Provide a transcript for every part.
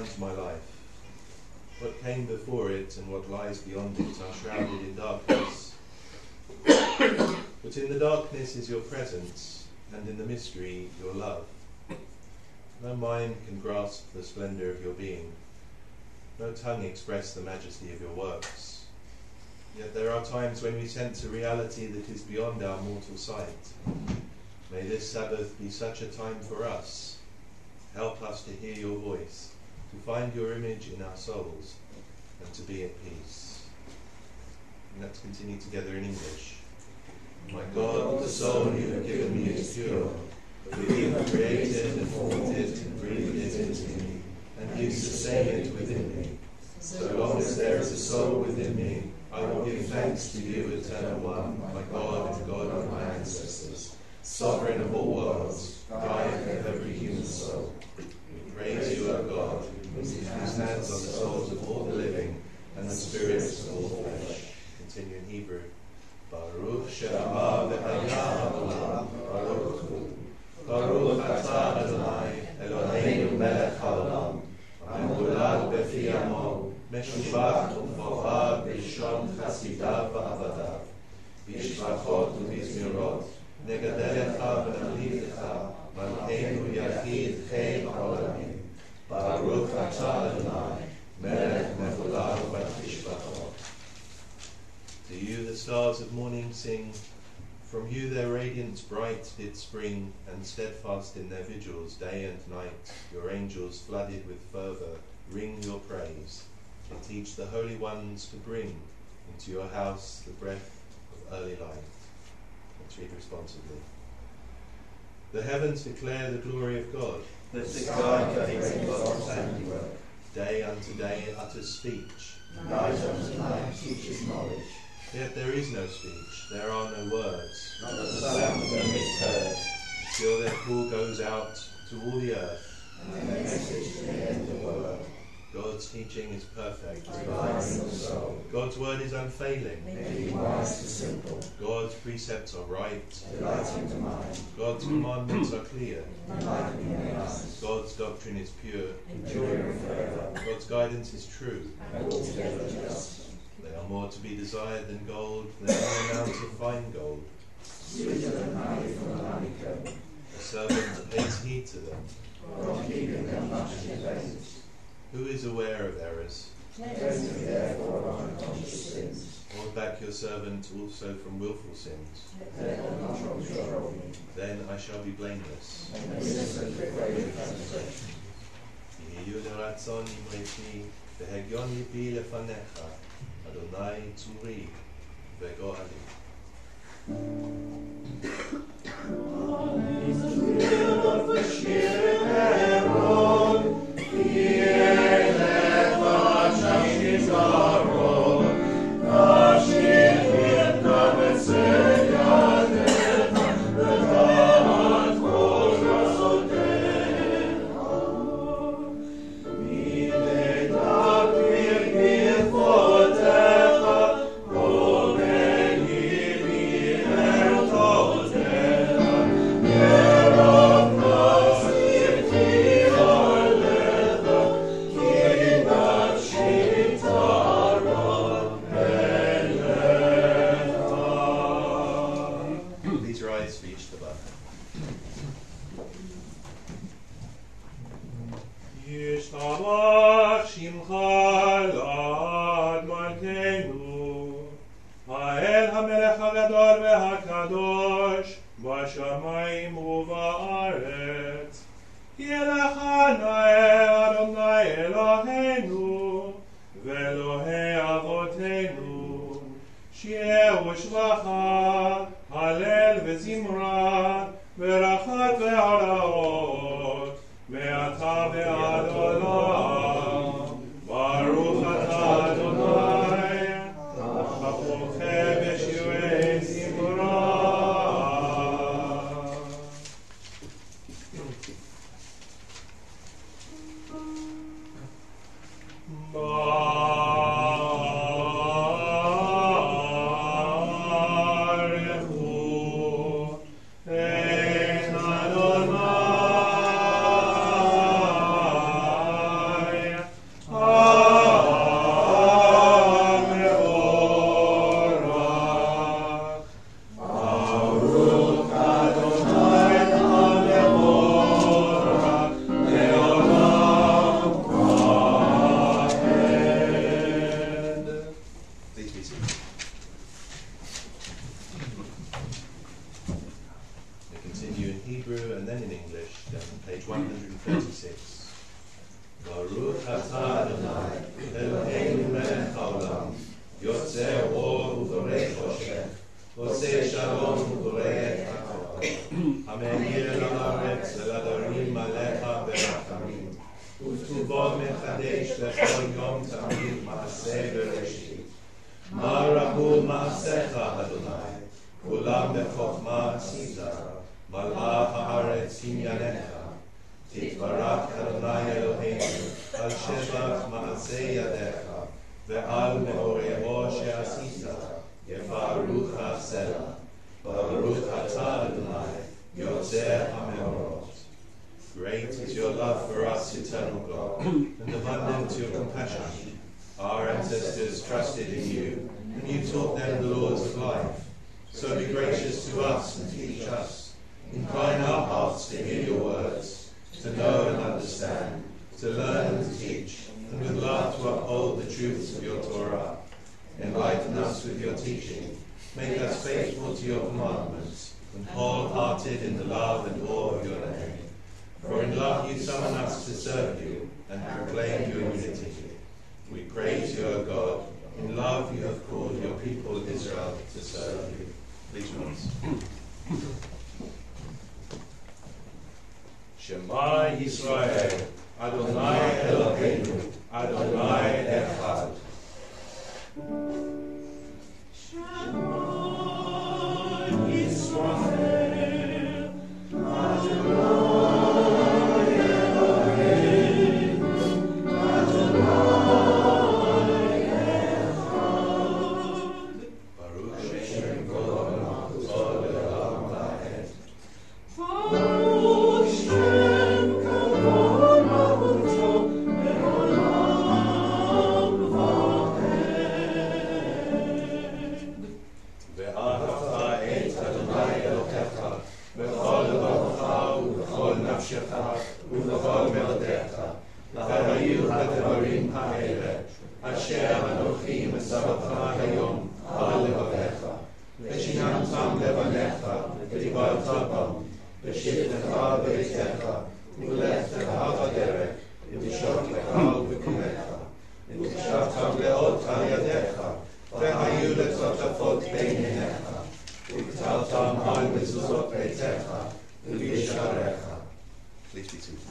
defines my life. What came before it and what lies beyond it are shrouded in darkness. But in the darkness is your presence, and in the mystery your love. No mind can grasp the splendour of your being. No tongue express the majesty of your works. Yet there are times when we sense a reality that is beyond our mortal sight. May this Sabbath be such a time for us. Help us to hear your voice, to find your image in our souls, and to be at peace. And let's continue together in English. My God, the soul you have given me is pure. For you have created and formed it and breathed it into me, and you sustain it within me. So long as there is a soul within me, I will give thanks to you, Eternal One, my God and God of my ancestors, Sovereign of all worlds, guide of every human soul. We praise you, O God, whose hands on the souls of all the living and the spirits of all flesh. Continue in Hebrew. Baruch she'amar v'haya ha'olam, Baruch hu. Baruch atah Adonai, Eloheinu melech ha'olam, ha'molad b'fi amo, meshubach u'morad b'shon chasidav v'avadav, b'shvachot u'bizmirot, נגדלך ונמליך מלכנו יחיד חי העולמים. ברוך אתה אדוני מלך מחולל ותשבחו. To you the stars of morning sing, from you their radiance bright did spring, and steadfast in their vigils day and night, your angels flooded with fervour ring your praise. They teach the holy ones to bring into your house the breath of early light. Let's read responsively. The heavens declare the glory of God. The sky proclaims God's handiwork. Day unto day utters speech. Night unto night teaches knowledge. Yet there is no speech, there are no words. Not the sound of them is heard. Till their call goes out to all the earth. And their message to the end of the world. God's teaching is perfect. Reviving the soul. God's word is unfailing. Making wise the simple. God's precepts are right. Delighting the mind. God's commandments are clear. Enlightening the eyes. God's doctrine is pure. Enduring forever. God's guidance is true. And altogether just. They are more to be desired than gold, than any amount of fine gold. Sweeter than honey from the honeycomb. A servant pays heed to them. God keeping them much in vain. Who is aware of errors? Cleanse me therefore of unconscious sins. Hold back your servant also from willful sins. Let them not control me. Then I shall be blameless. And innocent of greater transgression. יהיו לרצון אמרתי, והגיון ליבי לפניך, אדוני צורי וגואלי. לחדש לכל יום תמיד מעשה בראשית. מה רבו מעשיך, אדוני, כולם בחוכמה עשית, מלאה הארץ קנייניך. תתברך אדוני אלוהינו, על שבח מעשי ידיך, ועל מאורעו שעשית, יפארו הסלע. Baruch atah Adonai, Yotzei HaMeorot. Great is your love for us, eternal God, and abundant your compassion. Our ancestors trusted in you, and you taught them the laws of life. So be gracious to us and teach us. Incline our hearts to hear your words, to know and understand, to learn and to teach, and with love to uphold the truths of your Torah. Enlighten us with your teaching. Make us faithful to your commandments, and wholehearted in the love and awe of your name. For in love you summon us to serve you, and proclaim your unity. We praise you, O God. In love you have called your people Israel to serve you. Please rise. Shema Yisrael, Adonai Eloheinu, Adonai Echad. Please be seated.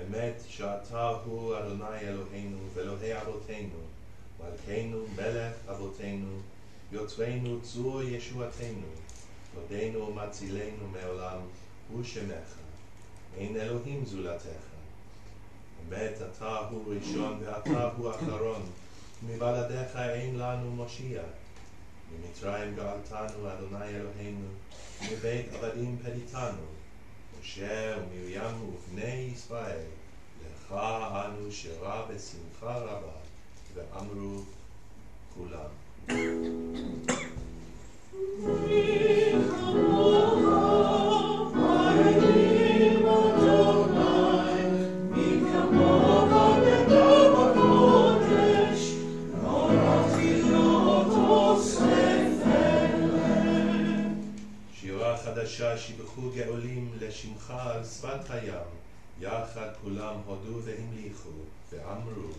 אמת שאתה הוא אדוני אלוהינו ואלוהי אבותינו, מלכנו מלך אבותינו, יוצרנו צור ישועתנו, עודנו ומצילנו מעולם, הוא שמך, אין אלוהים זולתך. אמת אתה הוא ראשון ואתה הוא אחרון, מבלעדיך אין לנו מושיע. ממצרים גאלתנו אדוני אלוהינו, מבית עבדים פדיתנו. משה ומרים ובני ישראל, לך אנו שירה בשמחה רבה, ואמרו כולם. חדשה שיבחו גאולים לשמך על שפת הים, יחד כולם הודו והמליכו ואמרו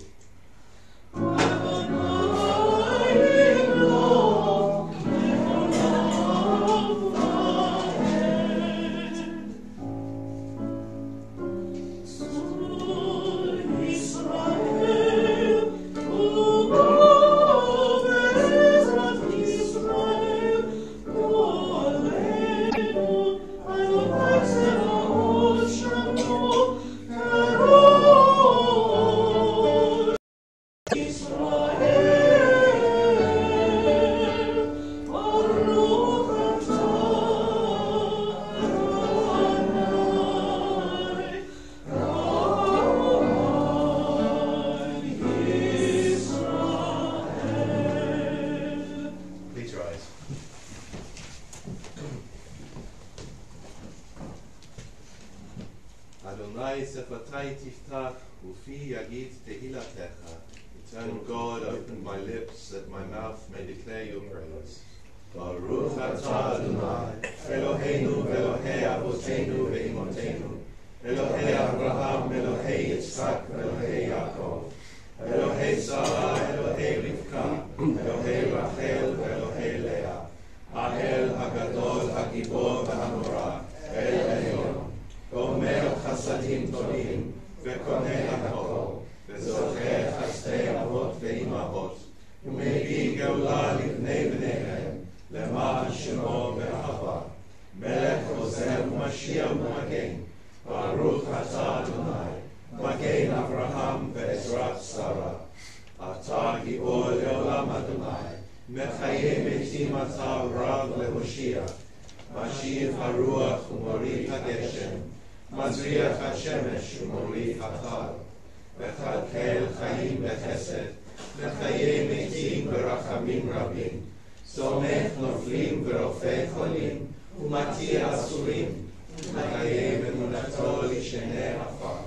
Adonai sefatai tiftach, ufi yagid tehilatecha. Eternal God, open my lips that my mouth may declare your praise. Baruch atah Adonai, Eloheinu ve'Elohei Avotenu ve'imotenu, Elohei Abraham, Elohei Yitzchak, Elohei Yaakov, Elohei Sarah, Elohei Rivka, Elohei Rachel, Elohei Leah, Ha'el Hagadol, Hagibor ve'Hanora, El Elyon, Gomer Chasadim Todim, ve'Koneh Hakol, ve'Zocher Chasdei Avot ve'Imahot, U'mebie Geulah livnei bneihem, למען שמו ואהבה, מלך עוזר ומשיח ומגן, ברוך אתה אדוני, מגן אברהם ועזרת שרה. אתה גיבור לעולם אדוני, מחיה מתים אתה רב להושיע, משיב הרוח ומוריד הגשם, מזריח השמש ומוריד החל, וכלכל חיים בחסד, מחיה מתים ברחמים רבים, סומך נופלים ורופא חולים, ומתיר אסורים, ומקיים אמונתו לשני עפר.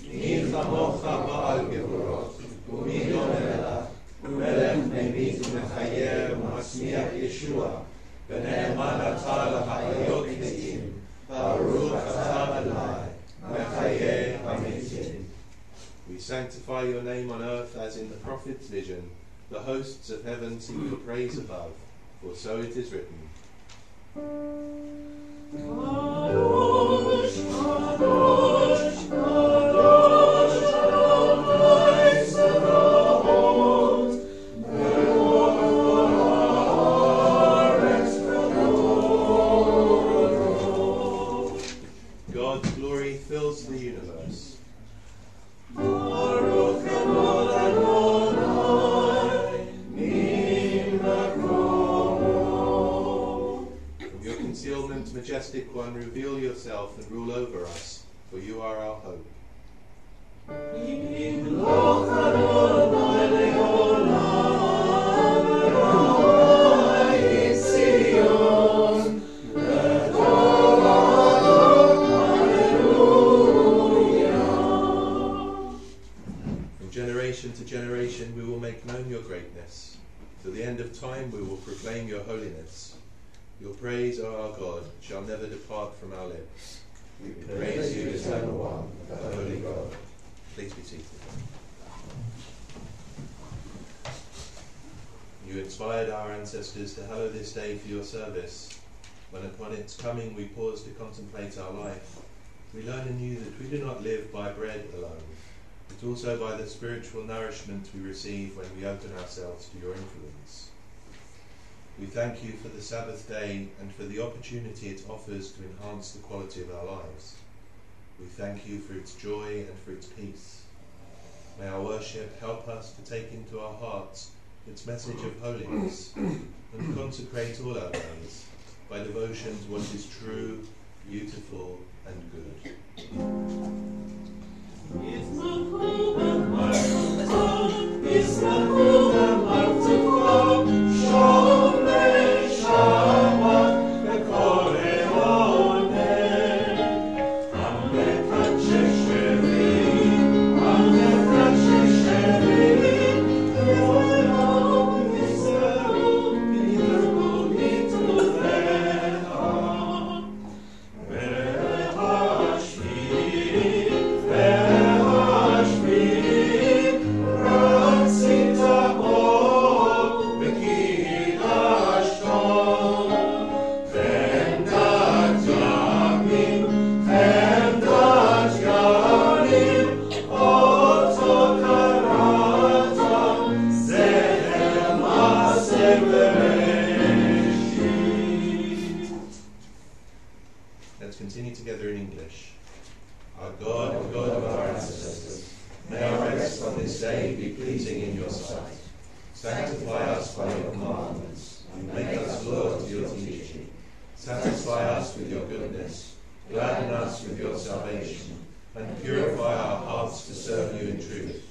מי כמוך בעל גבורות, ומי דומה לך, מלך ממית ומחיה ומצמיח ישוע, ונאמן אתה להחיות מתים, ברוך אתה אדוני, מחיה המתים. We sanctify your name on earth as in the prophet's vision. The hosts of heaven sing your praise above, for so it is written. Kadosh, Kadosh, Kadosh, Adonai Sabaoth, Be'or haaretz kadosh. God's glory fills the universe. Baruch Adonai Adonai, From your concealment, majestic one, reveal yourself and rule over us, for you are our hope. Yimloch Adonai le'olam, Adonai Tzion, V'tov Hallelujah. From generation to generation we will make known your greatness. To the end of time we will proclaim your holiness. Your praise, O our God, shall never depart from our lips. We praise you, Eternal One, the Holy God. Please be seated. You inspired our ancestors to hallow this day for your service. When upon its coming we pause to contemplate our life, we learn anew that we do not live by bread alone, but also by the spiritual nourishment we receive when we open ourselves to your influence. We thank you for the Sabbath day and for the opportunity it offers to enhance the quality of our lives. We thank you for its joy and for its peace. May our worship help us to take into our hearts its message of holiness and consecrate all our days by devotion to what is true, beautiful and good. Let's continue together in English. Our God and God of our ancestors, may our rest on this day be pleasing in your sight. Sanctify us by your commandments, and make us loyal to your teaching. Satisfy us with your goodness, gladden us with your salvation, and purify our hearts to serve you in truth.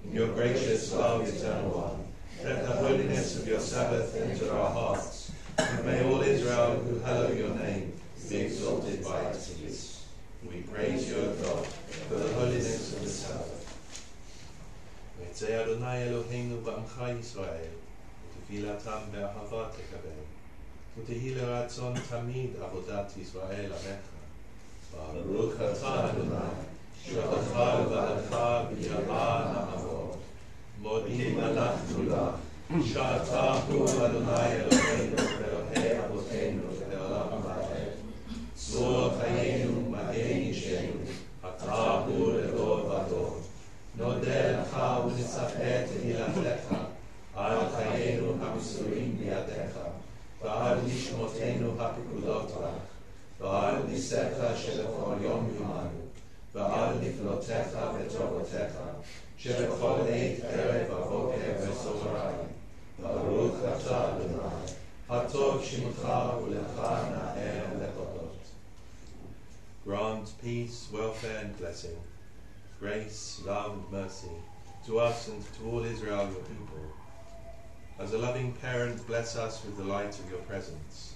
In your gracious love, Eternal One, let the holiness of your Sabbath enter our hearts, and may all Israel who hallow your name be exalted by its peace. We praise you, O God, עמך ישראל, ותפילתם באהבה תקבל, ותהי לרצון תמיד עבודת ישראל עמך. ברוך אתה אדוני, שאלך לבדך ביראה נעמוד. מודים אנחנו לך, שאתה הוא אדוני אלוהינו ואלוהי אבותינו לעולם ועד. צור חיינו מגן אישנו, אתה הוא לדור ודור. נודה לך ונצפה תהילתך על חיינו המסורים בידיך, ועל נשמותינו הפקודות לך, ועל ניסיך שבכל יום עמנו, ועל נפלותיך וטובותיך, שבכל עת ערב ובוקר וצהריים. ברוך אתה אדוני, הטוב שמך ולך נאה להודות. Grant peace, welfare and blessing, grace, love and mercy to us and to all Israel your people. As a loving parent, bless us with the light of your presence.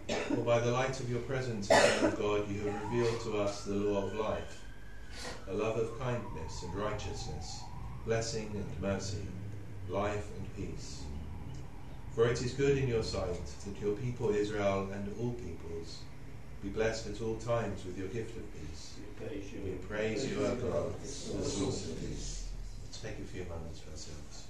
For by the light of your presence, O God, you have revealed to us the law of life, a love of kindness and righteousness, blessing and mercy, life and peace. For it is good in your sight that your people Israel and all peoples be blessed at all times with your gift of peace. We praise you, O God, the source of peace. Let's take a few moments for ourselves.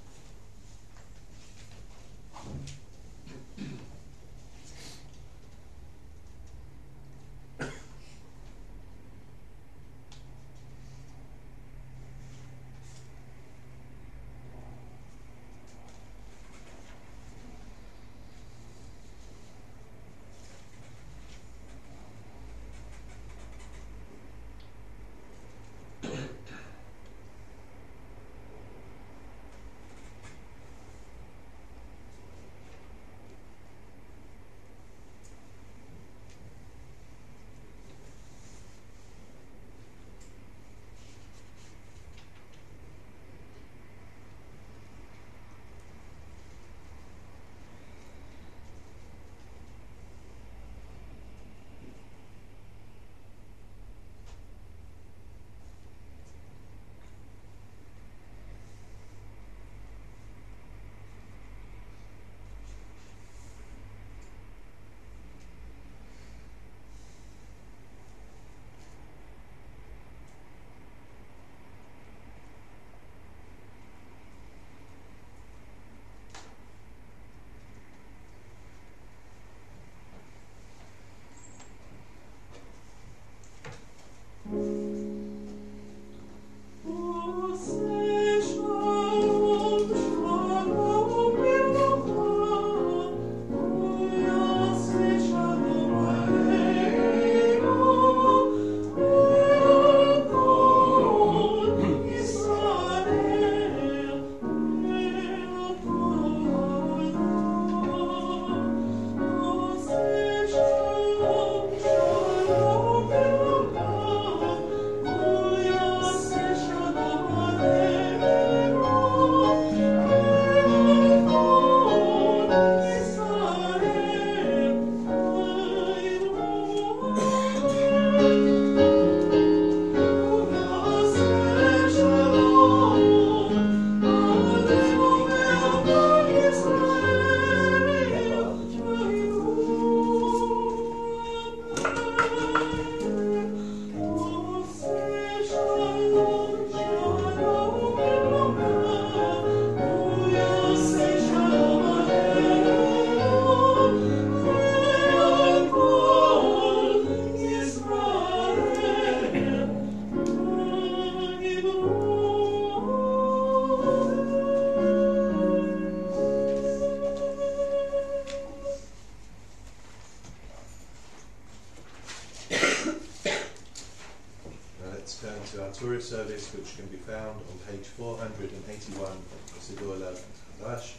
Torah service, which can be found on page 481 of Sidur Lev Chadash,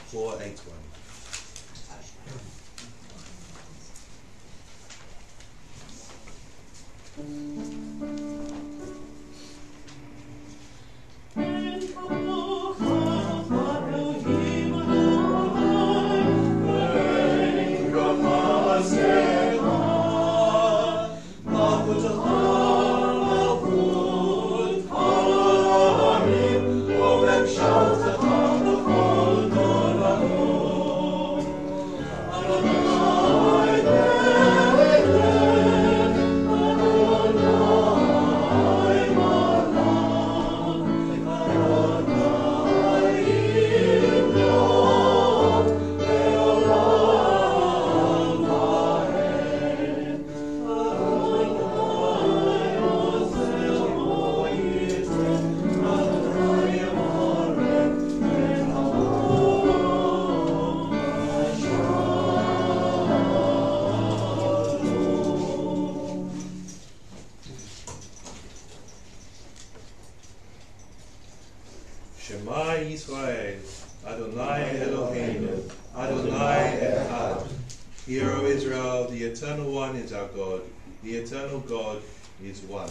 481. Shout Shema Yisrael, Adonai Eloheinu, Adonai Echad. Hear, O Israel, the Eternal One is our God, the Eternal God is one.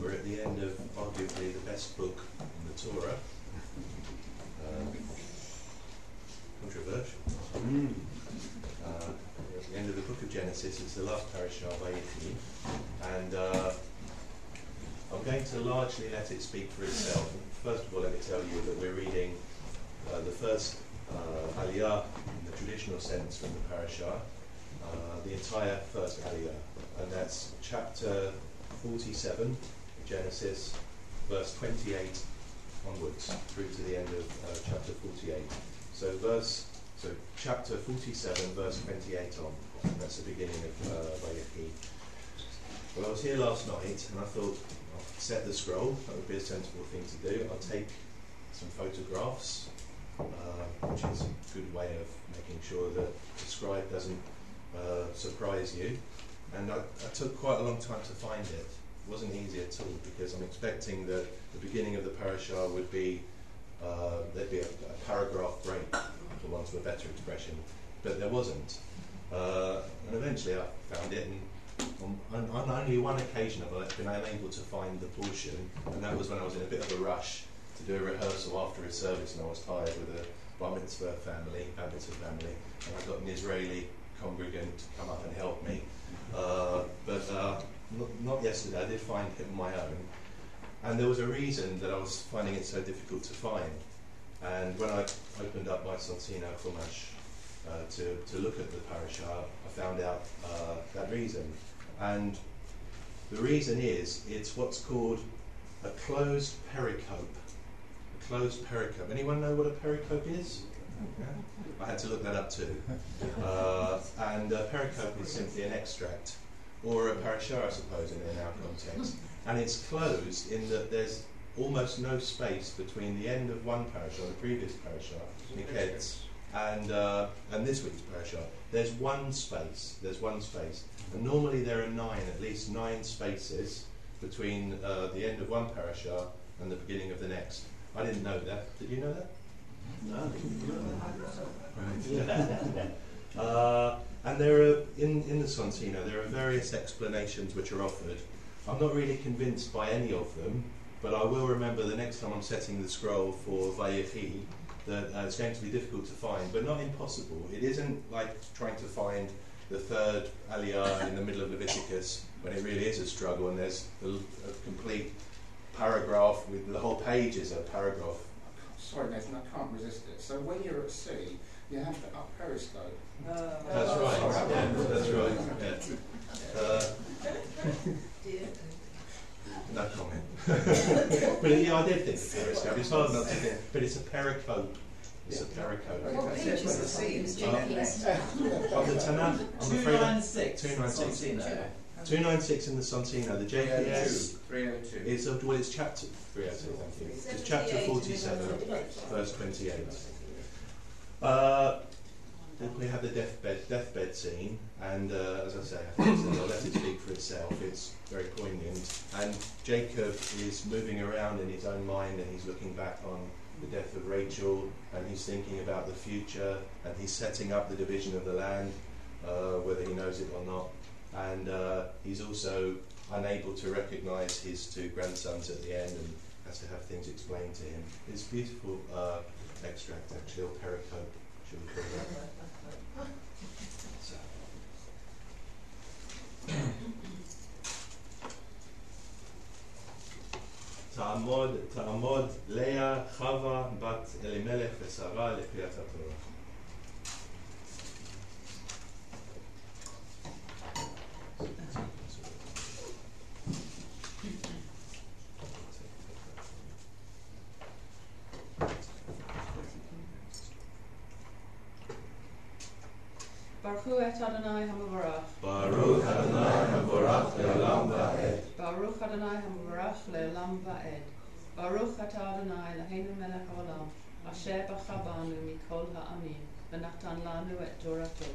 We're at the end of arguably the best book in the Torah. Controversial. We're at the end of the book of Genesis. It's the last parashah by Vayechi, and I'm going to largely let it speak for itself. First of all, let me tell you that we're reading the first aliyah in the traditional sense from the parashah, the entire first aliyah, and that's chapter 47, Genesis, verse 28 onwards, through to the end of chapter 48. So chapter 47, verse 28 on. That's the beginning of Vayechi. Well, I was here last night, and I thought I'll set the scroll. That would be a sensible thing to do. I'll take some photographs, which is a good way of making sure that the scribe doesn't surprise you. And I took quite a long time to find it. It wasn't easy at all, because I'm expecting that the beginning of the parashah would be, there'd be a paragraph break, for want of a better expression, but there wasn't. And eventually I found it, and on only one occasion have I been unable to find the portion, and that was when I was in a bit of a rush to do a rehearsal after a service, and I was tired with a bar mitzvah family, and I got an Israeli congregant to come up and help me. But not yesterday. I did find it on my own, and there was a reason that I was finding it so difficult to find. And when I opened up my Sonsino Chumash to look at the parashah, I found out that reason. And the reason is, it's what's called a closed pericope. A closed pericope. Anyone know what a pericope is? Yeah. I had to look that up too. And a pericope is simply an extract, or a parashah, I suppose, in our context. And it's closed in that there's almost no space between the end of one parashah, the previous parashah, Miketz, and this week's parashah. There's one space. And normally there are at least nine spaces between the end of one parashah and the beginning of the next. I didn't know that. Did you know that? No. Right. And there are, in the Sonsino, there are various explanations which are offered. I'm not really convinced by any of them, but I will remember the next time I'm setting the scroll for Vayechi that it's going to be difficult to find, but not impossible. It isn't like trying to find the third aliyah in the middle of Leviticus, when it really is a struggle, and there's a complete paragraph with the whole page is a paragraph. Sorry, Nathan, I can't resist it. So when you're at sea, you have to up periscope. That's right. Yeah, that's right. Yeah. No comment. But yeah, I did think of periscope. It's hard not to think, but it's a pericope. It's a pericope. What page is the sea? On the Tanakh, I'm afraid 296. 296. 296 in the Sonsino. The JPS 302. is it's chapter 302. Thank you. It's chapter 47, verse 28. we have the deathbed scene, and as I say, I think I'll let it speak for itself. It's very poignant, and Jacob is moving around in his own mind, and he's looking back on the death of Rachel, and he's thinking about the future, and he's setting up the division of the land, whether he knows it or not, and he's also unable to recognise his two grandsons at the end, and has to have things explained to him. It's a beautiful extract, actually, or pericope, should we call that? So. תעמוד לאה חווה בת אלימלך ושרה לקריאת התורה. Baruch et Adonai HaMavarach. Baruch Adonai HaMavarach le'olam va'ed. Baruch Adonai HaMavarach le'olam va'ed. Baruch atah Adonai Eloheinu melech haolam, asher bacha banu mikol ha'amim, v'natan lanu et Torato.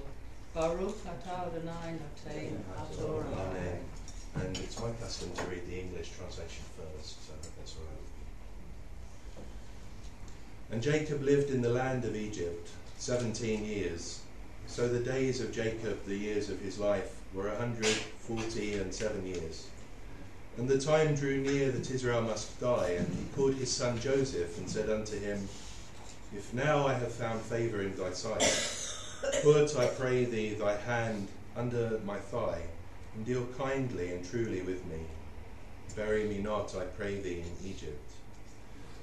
Baruch atah Adonai notein ha'torah. Amen. And it's my custom to read the English translation first, so that's all right. And Jacob lived in the land of Egypt 17 years. So the days of Jacob, the years of his life, were 147 years. And the time drew near that Israel must die, and he called his son Joseph, and said unto him, If now I have found favour in thy sight, put, I pray thee, thy hand under my thigh, and deal kindly and truly with me. Bury me not, I pray thee, in Egypt.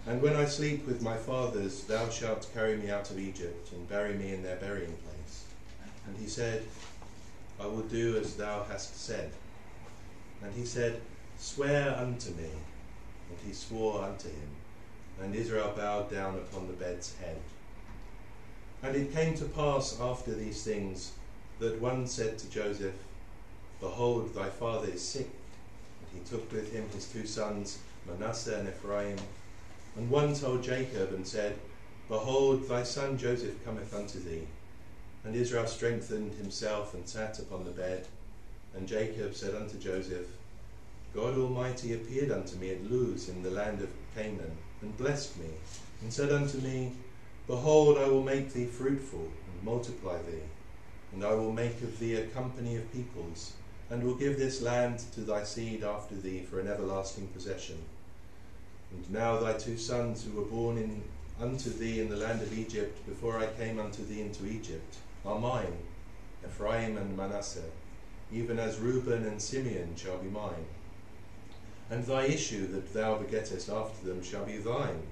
And when I sleep with my fathers, thou shalt carry me out of Egypt, and bury me in their burying place. And he said, I will do as thou hast said. And he said, Swear unto me. And he swore unto him. And Israel bowed down upon the bed's head. And it came to pass after these things, that one said to Joseph, Behold, thy father is sick. And he took with him his two sons, Manasseh and Ephraim. And one told Jacob, and said, Behold, thy son Joseph cometh unto thee. And Israel strengthened himself, and sat upon the bed. And Jacob said unto Joseph, God Almighty appeared unto me at Luz in the land of Canaan, and blessed me, and said unto me, Behold, I will make thee fruitful, and multiply thee, and I will make of thee a company of peoples, and will give this land to thy seed after thee for an everlasting possession. And now thy two sons who were born unto thee in the land of Egypt, before I came unto thee into Egypt, are mine, Ephraim and Manasseh, even as Reuben and Simeon shall be mine. And thy issue that thou begettest after them shall be thine.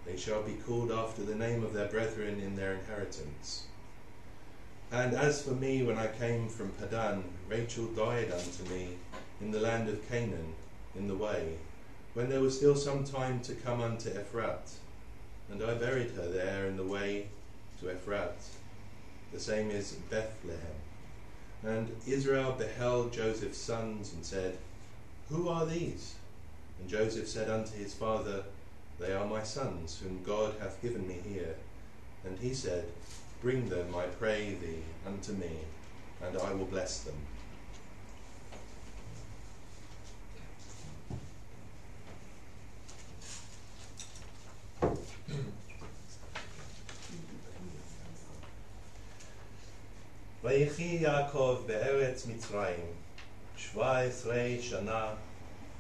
They shall be called after the name of their brethren in their inheritance. And as for me, when I came from Padan, Rachel died unto me in the land of Canaan, in the way, when there was still some time to come unto Ephrat. And I buried her there in the way to Ephrat. The same is Bethlehem. And Israel beheld Joseph's sons, and said, Who are these? And Joseph said unto his father, They are my sons, whom God hath given me here. And he said, Bring them, I pray thee, unto me, and I will bless them. ויחי יעקב בארץ מצרים 17 שנה,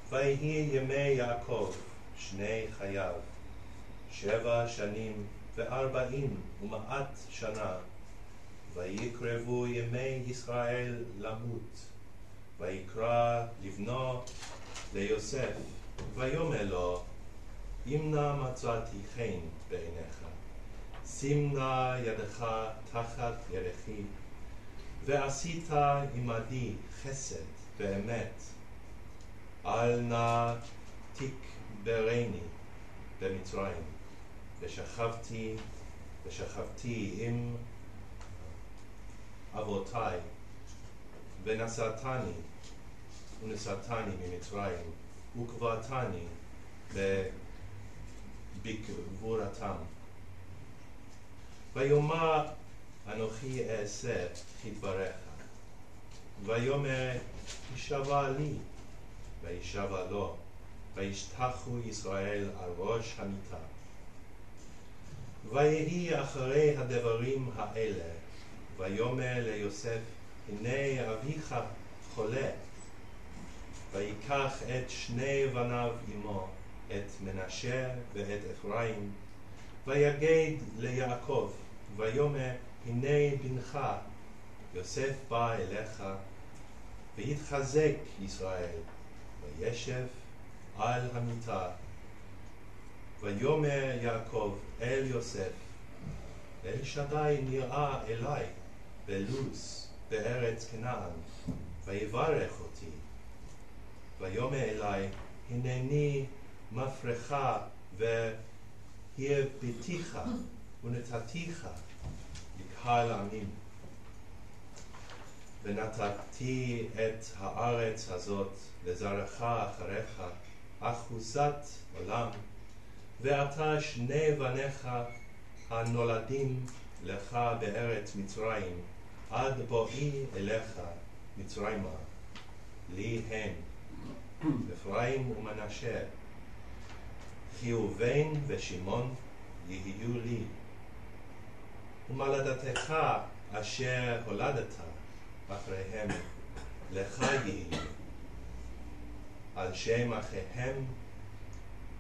ויהי ימי יעקב 2 חייו 7 שנים ו40 שנה, ויקרבו ימי ישראל למות, ויקרא לבנו ליוסף, ויאמר לו, אם נא מצאתי חן בעיניך, שים נא ידך תחת ירכי, ועשית עמדי חסד ואמת, אל נא תקברני במצרים, ושכבתי עם אבותיי, ונשאתני ממצרים, וקברתני בקבורתם. ויאמר אנוכי אעשה כדבריך. ויאמר הישבע לי, וישבע לו, וישתחו ישראל על ראש המיטה. ויהי אחרי הדברים האלה, ויאמר ליוסף, הנה אביך חולה. ויקח את שני בניו עמו, את מנשה ואת אפרים, ויגד ליעקב, ויאמר, הנה בנך, יוסף בא אליך, ויתחזק ישראל, וישב על המיטה. ויאמר יעקב אל יוסף, אל שדי נראה אלי בלוז בארץ כנען, ויברך אותי. ויאמר אלי, הנני מפרך והרביתיך ונתתיך לקהל עמים. ונתתי את הארץ הזאת לזרעך אחריך, אחוזת עולם, ואתה שני בניך הנולדים לך בארץ מצרים, עד בואי אליך מצרימה, לי הם, אפרים ומנשה, חיובן ושמעון יהיו לי. ומולדתך אשר הולדת אחריהם, לך יהיו. על שם אחיהם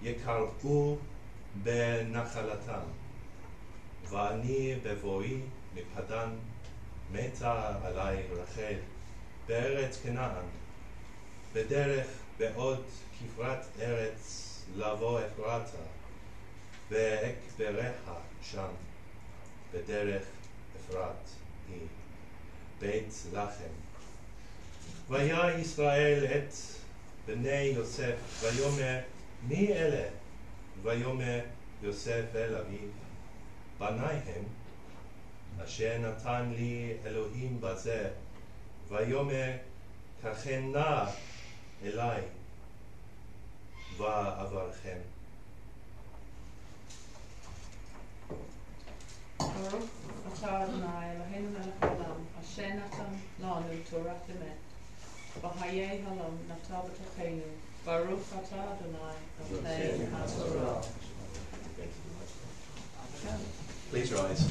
יקראו בנחלתם. ואני בבואי מפדן מתה עלי רחל בארץ כנען, בדרך בעוד כברת ארץ לבוא אפרתה, ואקבריה שם, בדרך אפרת היא, בית לחם. וירא ישראל את בני יוסף, ויאמר, מי אלה? ויאמר יוסף אל אביו, בניי הם, אשר נתן לי אלוהים בזה. ויאמר, ככן נא אלי, ואברכם. ברוך אתה אדוני אלוהינו מלך העולם, אשר נתן לנו תורת אמת, וחיי הלום נטע בתוכנו. ברוך אתה אדוני נותן התורה. Please rise.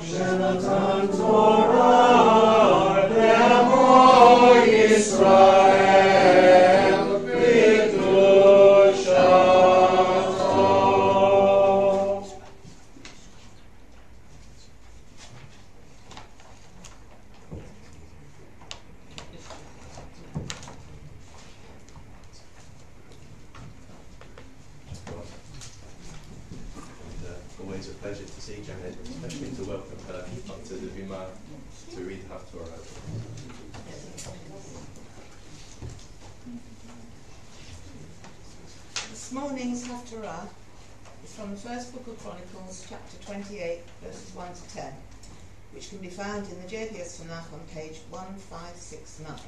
שנתן תורה לעמו ישראל בקדושתו. Always a pleasure to see Janet, especially to welcome her onto the Vima to read Haftorah. This morning's Haftarah is from the first book of Chronicles, chapter 28, verses 1 to 10, which can be found in the JPS Tanakh on page 1569.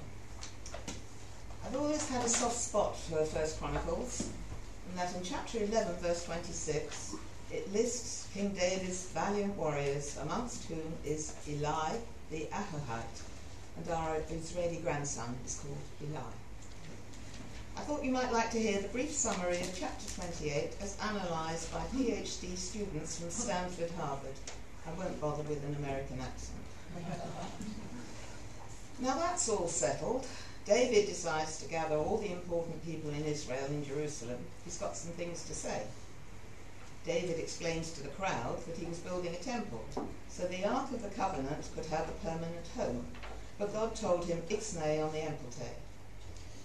I've always had a soft spot for First Chronicles, and that in chapter 11, verse 26, it lists King David's valiant warriors, amongst whom is Eli the Ahohite, and our Israeli grandson is called Eli. I thought you might like to hear the brief summary of chapter 28 as analysed by PhD students from Stanford, Harvard. I won't bother with an American accent. Now that's all settled. David decides to gather all the important people in Israel in Jerusalem. He's got some things to say. David explains to the crowd that he was building a temple, so the Ark of the Covenant could have a permanent home. But God told him, Ixnay on the Empelte.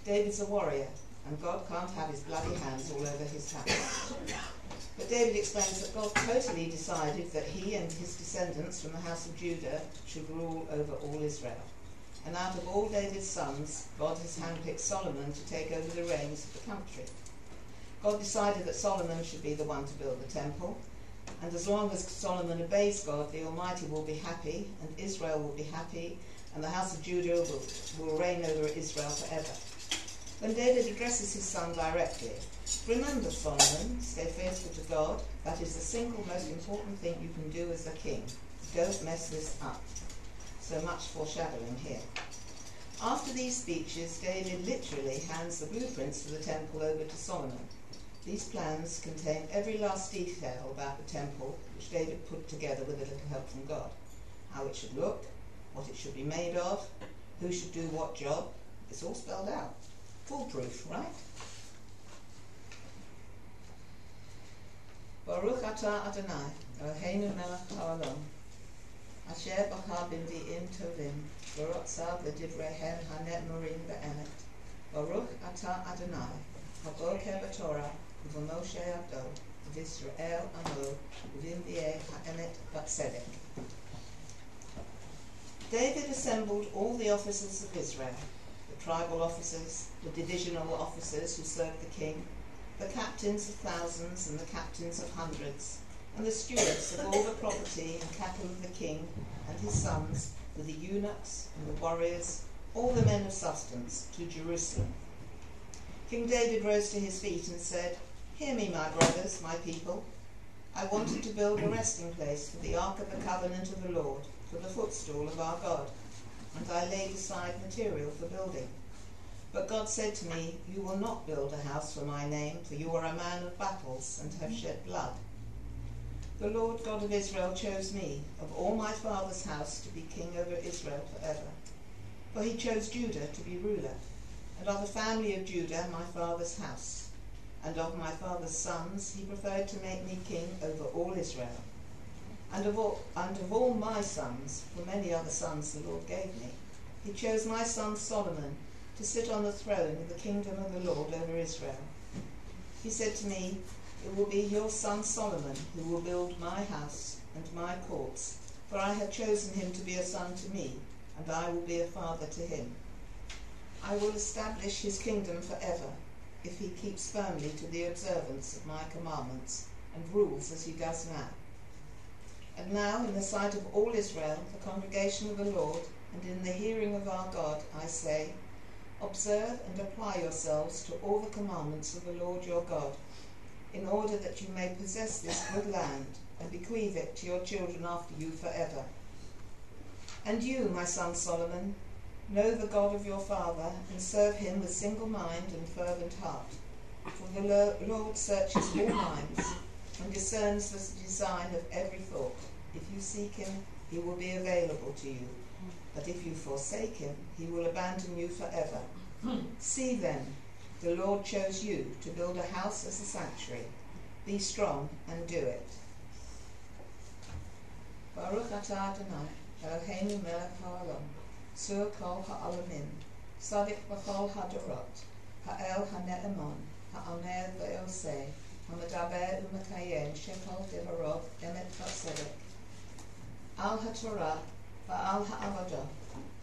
David's a warrior, and God can't have his bloody hands all over his house. But David explains that God totally decided that he and his descendants from the house of Judah should rule over all Israel. And out of all David's sons, God has handpicked Solomon to take over the reins of the country. God decided that Solomon should be the one to build the temple, and as long as Solomon obeys God, the Almighty will be happy, and Israel will be happy, and the house of Judah will reign over Israel forever. When David addresses his son directly, remember, Solomon, stay faithful to God. That is the single most important thing you can do as a king. Don't mess this up. So much foreshadowing here. After these speeches, David literally hands the blueprints for the temple over to Solomon. These plans contain every last detail about the temple, which David put together with a little help from God. How it should look, what it should be made of, who should do what job. It's all spelled out. Foolproof, right? Baruch atah Adonai, Eloheinu melech haolam, asher bachar b'nvi'im tovim, v'rotzav l'divreihem hane'emurim be'emet. Baruch atah Adonai, haboker b'torah, v'moshe abdo, v'Yisrael amo, v'nvi'eh ha'emet b'tzedek. David assembled all the officers of Israel, the tribal officers, the divisional officers who served the king, the captains of thousands and the captains of hundreds, and the stewards of all the property and cattle of the king and his sons, with the eunuchs and the warriors, all the men of substance, to Jerusalem. King David rose to his feet and said, "Hear me, my brothers, my people. I wanted to build a resting place for the ark of the covenant of the Lord, for the footstool of our God, and I laid aside material for building. But God said to me, you will not build a house for my name, for you are a man of battles and have shed blood. The Lord God of Israel chose me, of all my father's house, to be king over Israel forever. For he chose Judah to be ruler, and of the family of Judah my father's house. And of my father's sons he preferred to make me king over all Israel. And of all my sons, for many other sons the Lord gave me, he chose my son Solomon to sit on the throne of the kingdom of the Lord over Israel. He said to me, it will be your son Solomon who will build my house and my courts, for I have chosen him to be a son to me, and I will be a father to him. I will establish his kingdom forever, if he keeps firmly to the observance of my commandments, and rules as he does now. And now, in the sight of all Israel, the congregation of the Lord, and in the hearing of our God, I say, observe and apply yourselves to all the commandments of the Lord your God, in order that you may possess this good land, and bequeath it to your children after you forever. And you, my son Solomon, know the God of your father, and serve him with single mind and fervent heart. For the Lord searches all minds, and discerns the design of every thought. If you seek him, he will be available to you. But if you forsake him, he will abandon you forever. See then, the Lord chose you to build a house as a sanctuary. Be strong and do it. Baruch atah Adonai, Eloheinu melech haolam, sur kol ha'alamim, sadik b'chol hadorot, ha'el ha'ne'emon, ha'omer ve'oseh, ha'medaber u'mekayem shekol devarot emet v'tzedek, al ha'torah v'al ha'avodah,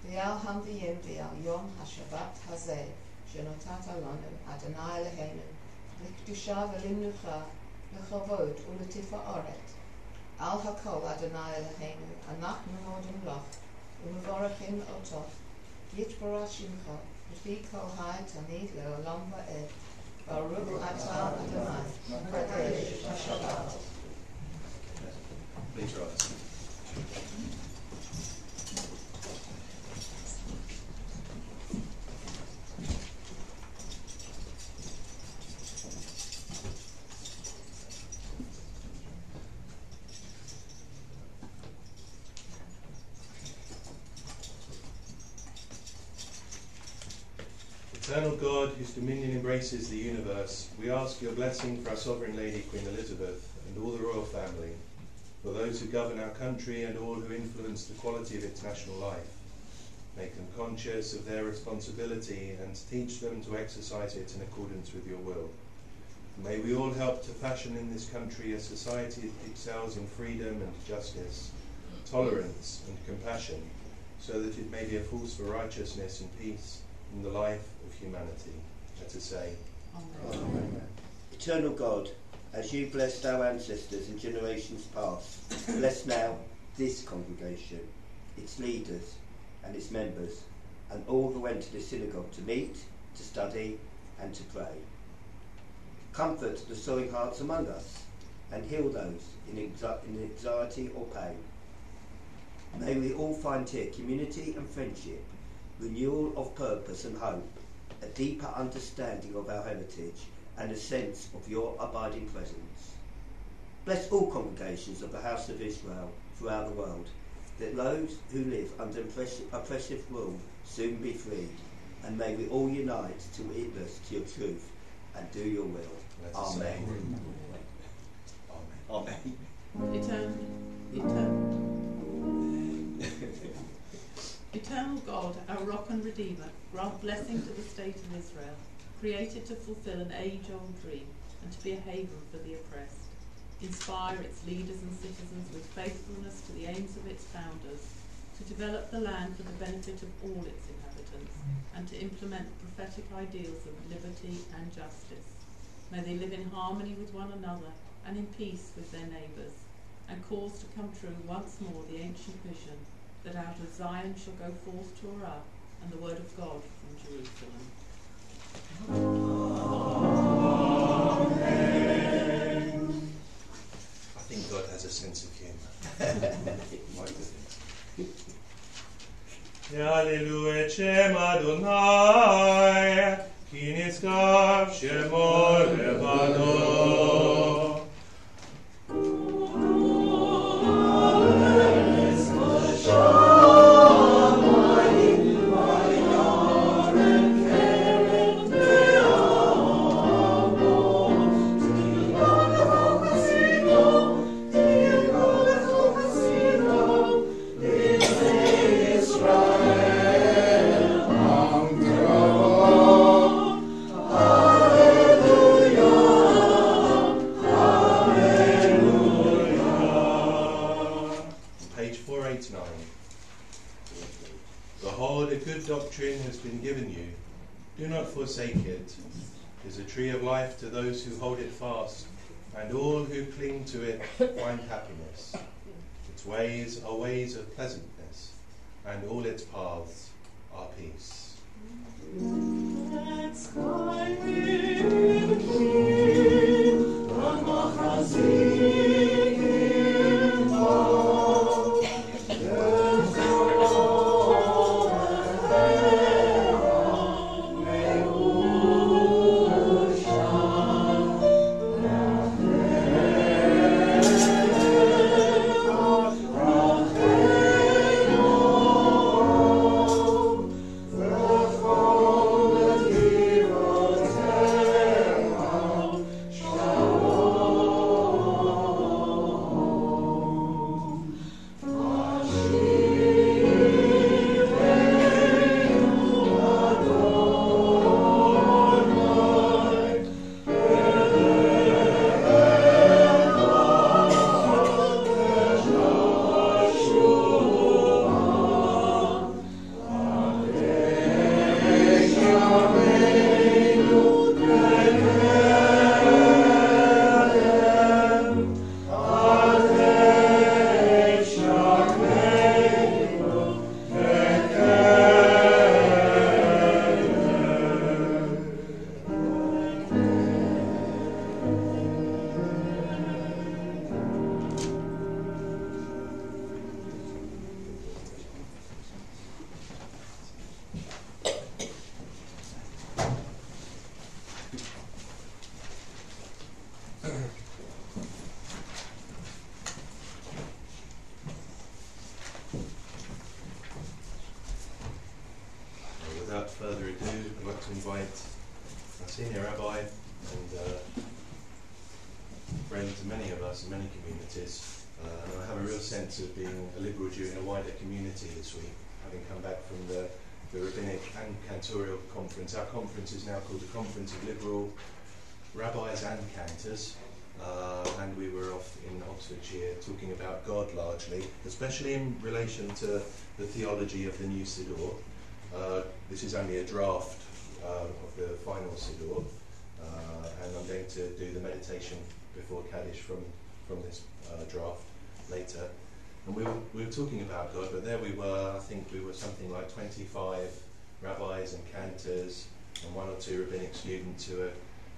v'al hamdiyim v'al yom ha'shabbat hazeh, שנתת לנו, אדוני אלוהינו, לקדושה ולמנוחה, לכבוד ולתפארת. על הכל, אדוני אלוהינו, אנחנו מודים לך, ומבורכים אותו, יתברך שמך, לפי כל תמיד לעולם ועד. ברוך אתה אדוני, מקדש השבת. Please rise. Eternal God, whose dominion embraces the universe, we ask your blessing for our Sovereign Lady, Queen Elizabeth, and all the royal family, for those who govern our country and all who influence the quality of its national life. Make them conscious of their responsibility and teach them to exercise it in accordance with your will. May we all help to fashion in this country a society that excels in freedom and justice, tolerance and compassion, so that it may be a force for righteousness and peace in the life of humanity. Let us say, Amen. Eternal God, as you blessed our ancestors in generations past, bless now this congregation, its leaders and its members, and all who went to the synagogue to meet, to study and to pray. Comfort the sorrowing hearts among us and heal those in anxiety or pain. May we all find here community and friendship, renewal of purpose and hope, a deeper understanding of our heritage and a sense of your abiding presence. Bless all congregations of the House of Israel throughout the world, that those who live under oppressive rule soon be freed, and may we all unite to witness to your truth and do your will. Amen. Amen. Eternal God, our rock and redeemer, grant blessing to the state of Israel, created to fulfill an age-old dream and to be a haven for the oppressed. Inspire its leaders and citizens with faithfulness to the aims of its founders, to develop the land for the benefit of all its inhabitants, and to implement the prophetic ideals of liberty and justice. May they live in harmony with one another and in peace with their neighbours, and cause to come true once more the ancient vision that out of Zion shall go forth Torah and the word of God from Jerusalem. Amen. I think God has a sense of humour. Hallelujah, Shem Adonai, Ki nitzkav Shemo Levado. Behold, a good doctrine has been given you. Do not forsake it. It is a tree of life to those who hold it fast, and all who cling to it find happiness. Its ways are ways of pleasantness, and all its paths are peace. Without further ado, I'd like to invite our senior rabbi and friend to many of us in many communities. And I have a real sense of being a liberal Jew in a wider community this week, having come back from the Rabbinic and Cantorial Conference. Our conference is now called the Conference of Liberal Rabbis and Cantors. And we were off in Oxfordshire talking about God largely, especially in relation to the theology of the new Siddur. This is only a draft of the final Siddur, and I'm going to do the meditation before Kaddish from this draft later. And we were talking about God, but there we were, I think we were something like 25 rabbis and cantors and one or two rabbinic students who are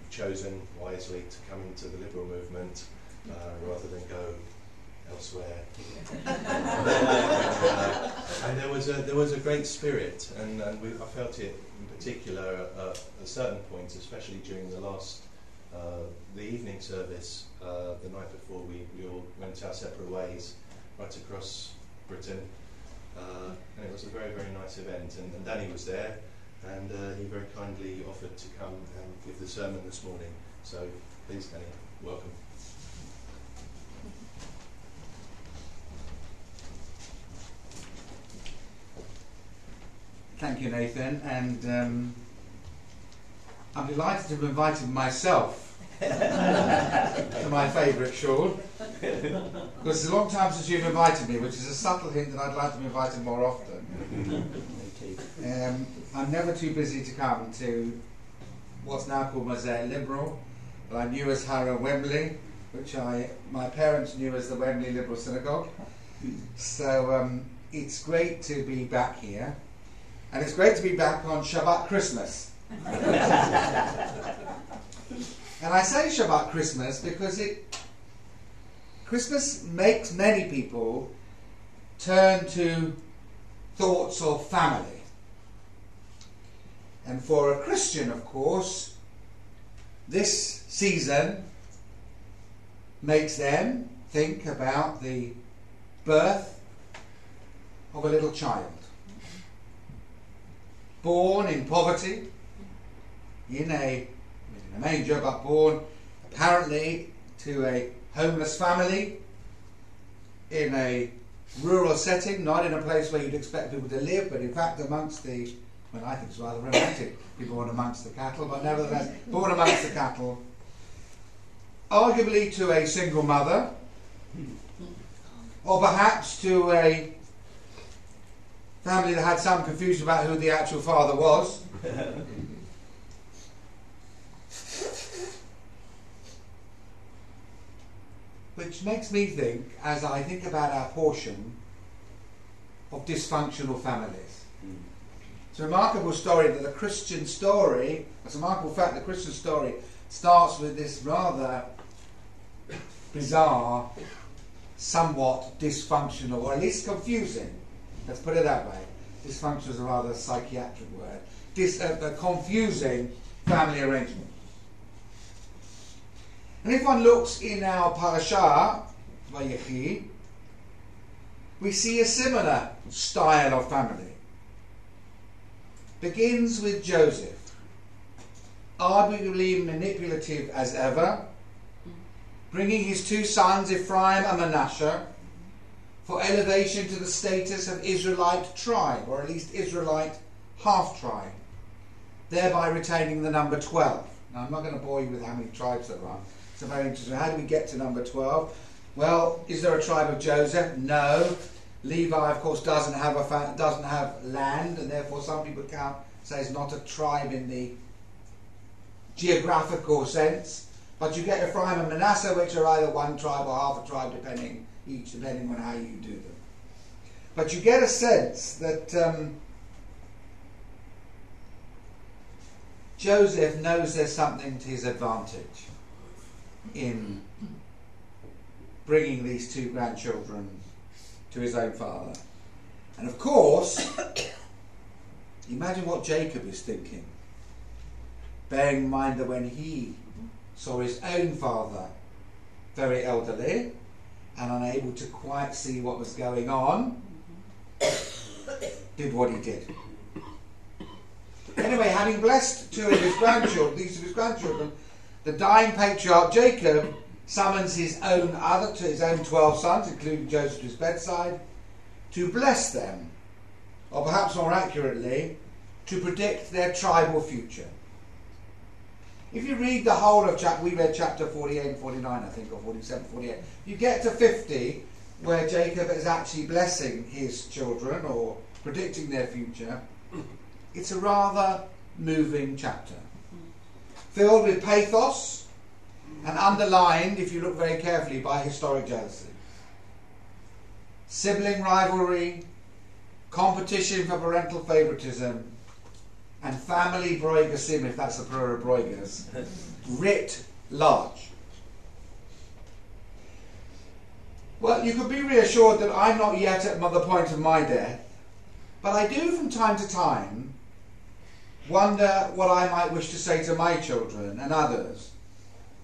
chosen wisely to come into the liberal movement rather than go elsewhere. And there was a great spirit, and I felt it in particular at certain points, especially during the evening service the night before we all went our separate ways right across Britain, and it was a very, very nice event, and Danny was there, and he very kindly offered to come and give the sermon this morning. So please, Danny, welcome. Thank you, Nathan, and I'm delighted to have invited myself to my favourite shul, because it's a long time since you've invited me, which is a subtle hint that I'd like to be invited more often. I'm never too busy to come to what's now called Mosaic Liberal, but I knew as Harrow Wembley, which my parents knew as the Wembley Liberal Synagogue. So it's great to be back here. And it's great to be back on Shabbat Christmas. And I say Shabbat Christmas because Christmas makes many people turn to thoughts of family. And for a Christian, of course, this season makes them think about the birth of a little child. Born in poverty, in a manger, but born apparently to a homeless family, in a rural setting, not in a place where you'd expect people to live, but in fact amongst the, well, I think it's rather romantic, be born amongst the cattle, but nevertheless, born amongst the cattle, arguably to a single mother, or perhaps to a family that had some confusion about who the actual father was. Which makes me think, as I think about our portion of dysfunctional families. It's a remarkable story that the Christian story, it's a remarkable fact the Christian story starts with this rather bizarre, somewhat dysfunctional, or at least confusing, let's put it that way. Dysfunction is a rather psychiatric word. A confusing family arrangement. And if one looks in our parashah, Vayechi, we see a similar style of family. Begins with Joseph, arguably manipulative as ever, bringing his two sons, Ephraim and Manasseh, for elevation to the status of Israelite tribe, or at least Israelite half-tribe, thereby retaining the number 12. Now, I'm not going to bore you with how many tribes there are. It's very interesting. How do we get to number 12? Well, is there a tribe of Joseph? No. Levi, of course, doesn't have land, and therefore some people say it's not a tribe in the geographical sense. But you get Ephraim and Manasseh, which are either one tribe or half a tribe, depending on how you do them. But you get a sense that Joseph knows there's something to his advantage in bringing these two grandchildren to his own father. And of course, imagine what Jacob is thinking, bearing in mind that when he saw his own father very elderly and unable to quite see what was going on, did what he did. Anyway, having blessed these two of his grandchildren, the dying patriarch Jacob summons his own 12 sons, including Joseph, to his bedside, to bless them, or perhaps more accurately, to predict their tribal future. If you read the whole of we read chapter 48 and 49, I think, or 47, 48, you get to 50, where Jacob is actually blessing his children, or predicting their future. It's a rather moving chapter, filled with pathos, and underlined, if you look very carefully, by historic jealousy. Sibling rivalry, competition for parental favouritism, and family broigasim, if that's the plural of broigas, writ large. Well, you could be reassured that I'm not yet at the point of my death, but I do from time to time wonder what I might wish to say to my children and others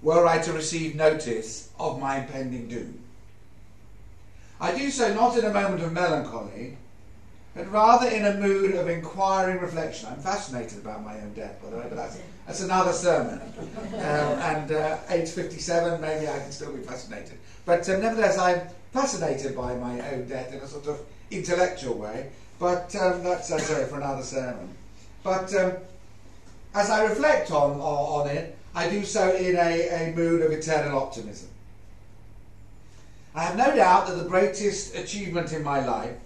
were I to receive notice of my impending doom. I do so not in a moment of melancholy, but rather in a mood of inquiring reflection. I'm fascinated about my own death, by the way, but that's another sermon. And age 57, maybe I can still be fascinated. But nevertheless, I'm fascinated by my own death in a sort of intellectual way. But that's, I say, for another sermon. But as I reflect on it, I do so in a mood of eternal optimism. I have no doubt that the greatest achievement in my life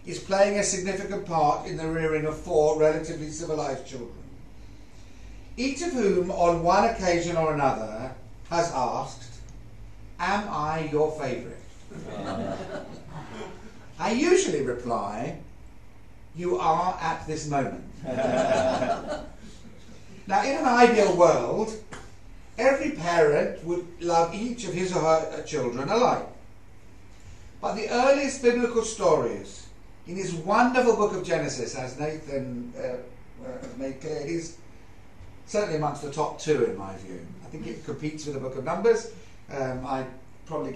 is playing a significant part in the rearing of 4 relatively civilized children, each of whom on one occasion or another has asked, "Am I your favourite?" I usually reply, "You are at this moment." Now, in an ideal world, every parent would love each of his or her children alike. But the earliest biblical stories in his wonderful book of Genesis, as Nathan made clear, it is certainly amongst the top 2 in my view. I think it competes with the book of Numbers. I'd probably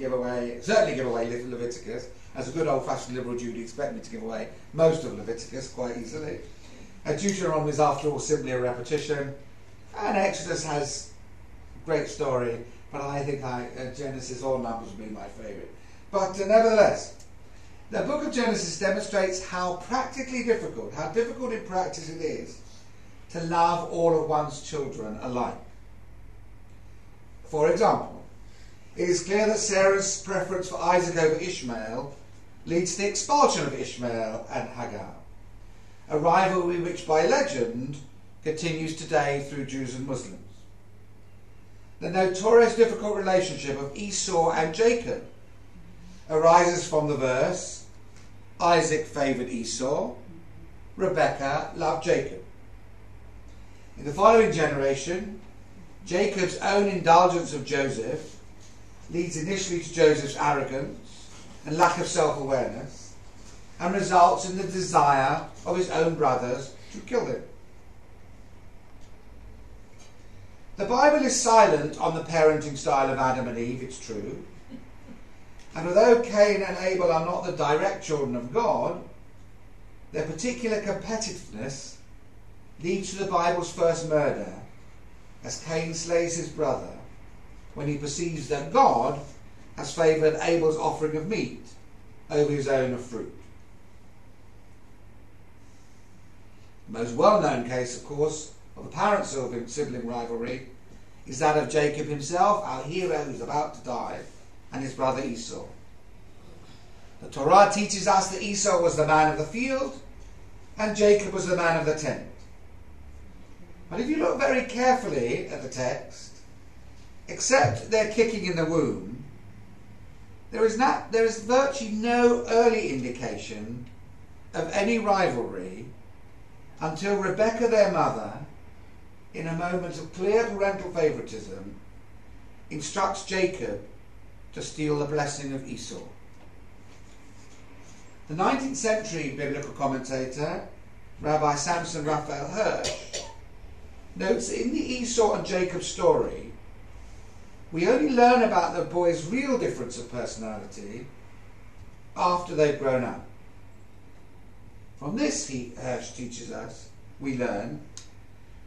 certainly give away Leviticus. As a good old-fashioned liberal Jew, you'd expect me to give away most of Leviticus quite easily. Deuteronomy is, after all, simply a repetition. And Exodus has a great story, but I think Genesis or Numbers would be my favourite. But nevertheless, the book of Genesis demonstrates how difficult in practice it is to love all of one's children alike. For example, it is clear that Sarah's preference for Isaac over Ishmael leads to the expulsion of Ishmael and Hagar, a rivalry which by legend continues today through Jews and Muslims. The notorious difficult relationship of Esau and Jacob arises from the verse, Isaac favoured Esau, Rebekah loved Jacob. In the following generation, Jacob's own indulgence of Joseph leads initially to Joseph's arrogance and lack of self-awareness, and results in the desire of his own brothers to kill him. The Bible is silent on the parenting style of Adam and Eve, it's true. And although Cain and Abel are not the direct children of God, their particular competitiveness leads to the Bible's first murder, as Cain slays his brother when he perceives that God has favoured Abel's offering of meat over his own of fruit. The most well-known case, of course, of apparent sibling rivalry is that of Jacob himself, our hero who's about to die, and his brother Esau. The Torah teaches us that Esau was the man of the field and Jacob was the man of the tent. But if you look very carefully at the text, except their kicking in the womb, there is virtually no early indication of any rivalry until Rebekah, their mother, in a moment of clear parental favouritism, instructs Jacob to steal the blessing of Esau. The 19th century biblical commentator, Rabbi Samson Raphael Hirsch, notes that in the Esau and Jacob story, we only learn about the boys' real difference of personality after they've grown up. From this, Hirsch teaches us, we learn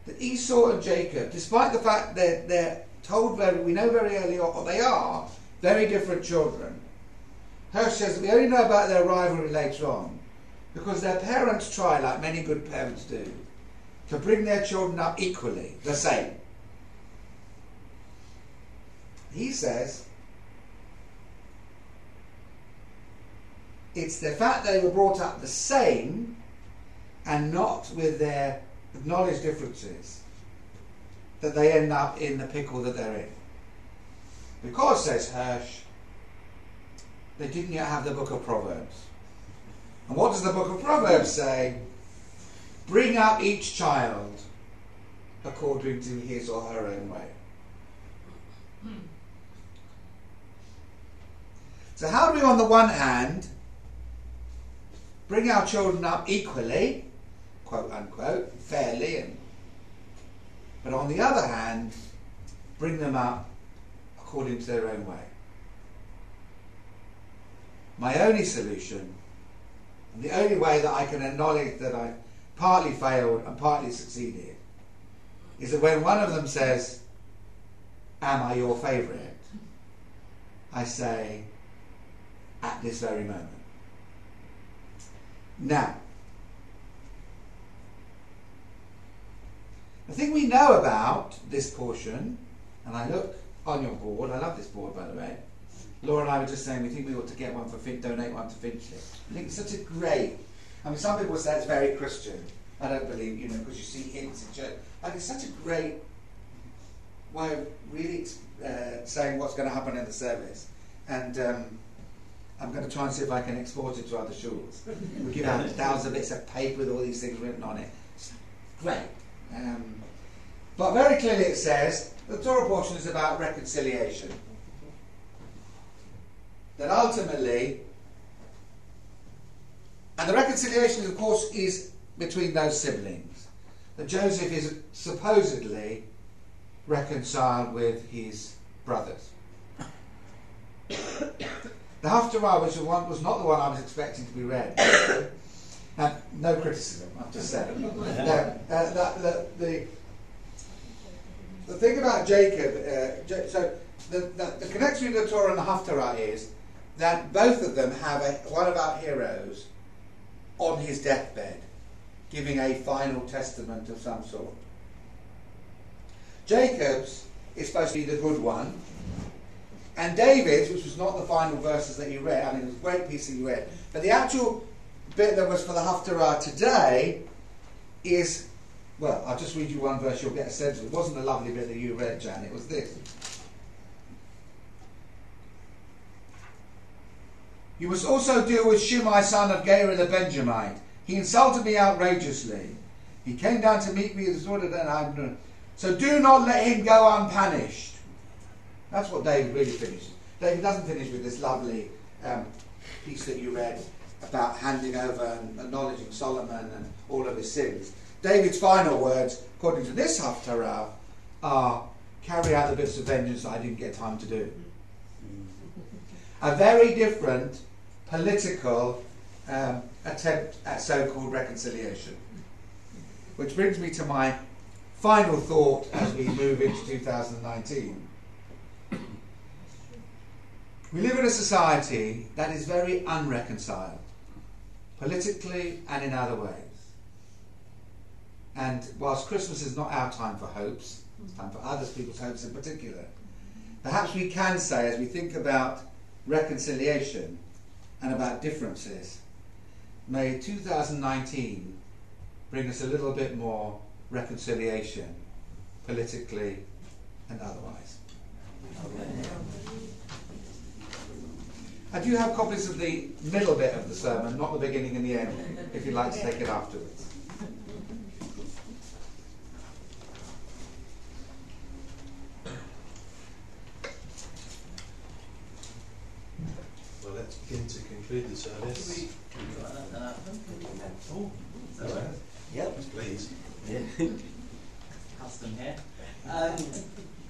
that Esau and Jacob, despite the fact that they're told we know very early on, or they are very different children, Hirsch says that we only know about their rivalry later on because their parents try, like many good parents do, to bring their children up equally, the same. He says it's the fact they were brought up the same and not with their acknowledged differences that they end up in the pickle that they're in. Because, says Hirsch, they didn't yet have the book of Proverbs. And what does the book of Proverbs say? bring up each child according to his or her own way. So how do we, on the one hand, bring our children up equally, quote unquote, fairly, but on the other hand, bring them up according to their own way? My only solution, and the only way that I can acknowledge that I partly failed and partly succeeded, is that when one of them says, "Am I your favourite?" I say, "At this very moment." Now, the thing we know about this portion, and I look on your board, I love this board by the way. Laura and I were just saying we think we ought to get one for donate one to Finchley. I think it's such a great, I mean some people say it's very Christian. I don't believe, because you see hints in church. Like it's such a great way of really saying what's going to happen in the service. And I'm going to try and see if I can export it to other schools. We give out thousands of bits of paper with all these things written on it. It's great. But very clearly it says the Torah portion is about reconciliation. That ultimately, and the reconciliation of course is between those siblings. That Joseph is supposedly reconciled with his brothers. The Haftarah, which was not the one I was expecting to be read. No criticism, I've just said. The thing about Jacob, so the connection between the Torah and the Haftarah is that both of them have one of our heroes on his deathbed, giving a final testament of some sort. Jacob's is supposed to be the good one, and David's, which was not the final verses that he read, I mean it was a great piece that he read, but the actual bit that was for the Haftarah today is, well, I'll just read you one verse, you'll get a sense of it. It wasn't the lovely bit that you read, Jan, it was this. You must also deal with Shimei, son of Gera the Benjamite. He insulted me outrageously. He came down to meet me with sword, and so do not let him go unpunished. That's what David really finishes. David doesn't finish with this lovely piece that you read about handing over and acknowledging Solomon and all of his sins. David's final words, according to this Haftarah, are carry out the bits of vengeance that I didn't get time to do. A very different political attempt at so-called reconciliation. Which brings me to my final thought as we move into 2019. We live in a society that is very unreconciled, politically and in other ways. And whilst Christmas is not our time for hopes, it's time for other people's hopes in particular, perhaps we can say, as we think about reconciliation and about differences, may 2019 bring us a little bit more reconciliation, politically and otherwise. I do have copies of the middle bit of the sermon, not the beginning and the end, if you'd like to take it afterwards. Well, let's begin to conclude the service. Oh, is that right? Yep. Please. Yeah. Custom here.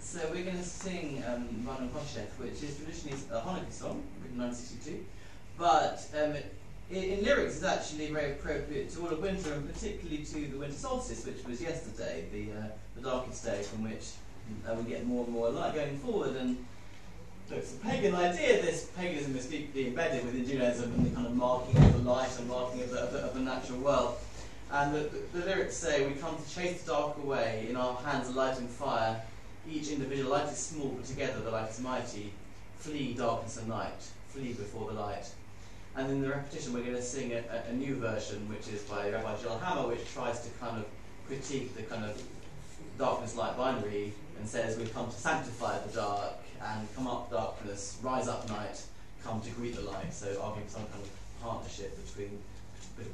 So we're going to sing Vanu Kosheth, which is traditionally a Hanukkah song, written in 1962. But in lyrics, it's actually very appropriate to all of winter, and particularly to the winter solstice, which was yesterday, the darkest day from which we get more and more light going forward. And so it's a pagan idea. This paganism is deeply embedded within Judaism, and the kind of marking of the light and marking of the natural world. And the lyrics say, we come to chase the dark away, in our hands a lighting fire. Each individual light is small, but together the light is mighty. Flee darkness and night, flee before the light. And in the repetition we're going to sing a new version, which is by Rabbi Joel Hammer, which tries to kind of critique the kind of darkness-light binary and says we've come to sanctify the dark, and come up darkness, rise up night, come to greet the light. So arguing for some kind of partnership between the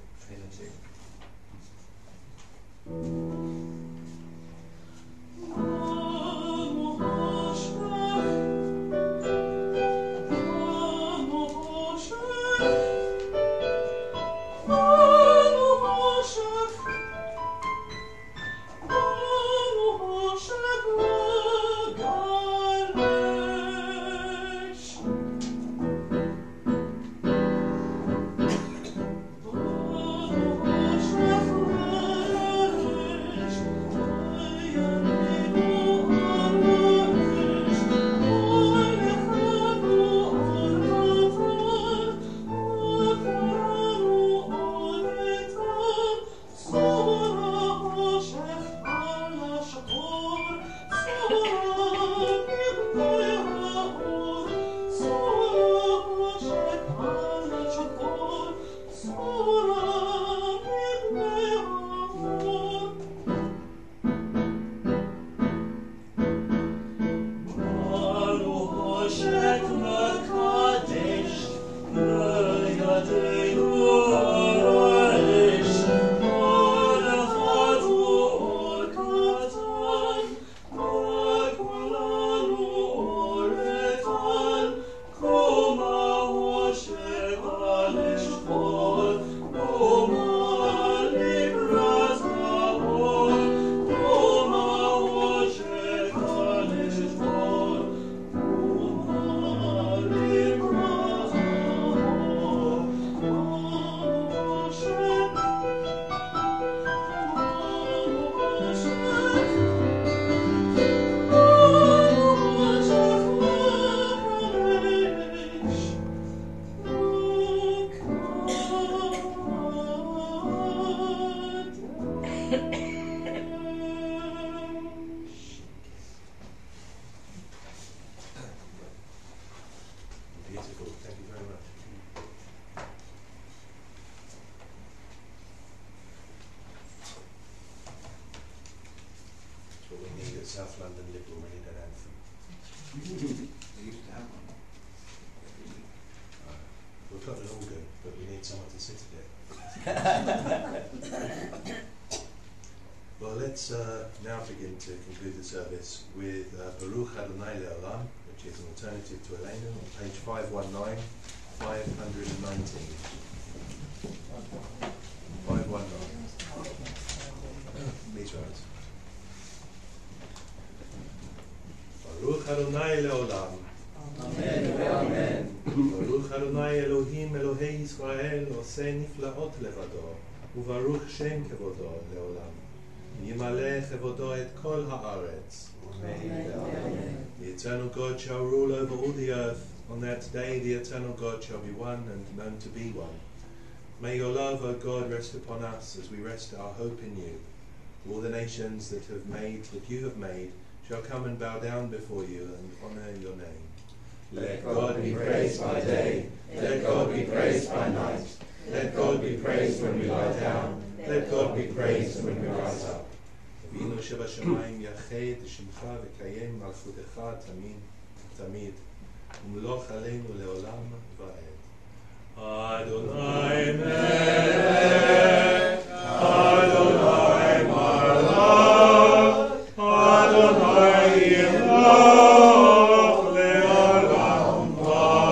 two. South London Liberal read an anthem. They used to have one. We've got an organ, but we need someone to sit at it. Well, let's now begin to conclude the service with Baruch Adonai Le'olam, which is an alternative to Elena, on page 519, 519. 519. Please rise. Baruch Adonai Le'olam. Amen. Amen. Baruch Adonai Elohim Elohei Yisrael Oseh Niflaot Levado Ubaruch Shem Kevodo Le'olam Yimale Kevodo et Kol Haaretz. Amen. The eternal God shall rule over all the earth. On that day the eternal God shall be one and known to be one. May your love, O God, rest upon us as we rest our hope in you. All the nations that you have made shall come and bow down before you and honour your name. Let God be praised by day, let God be praised by night, let God be praised when we lie down, let God be praised when we rise up. אבינו שבשמיים יחד שמך וקיים מלכותך תמיד ומלוך עלינו לעולם ועד. אדוני מלך, אדוני מלך, אדוני ימלוך לעולם ועד.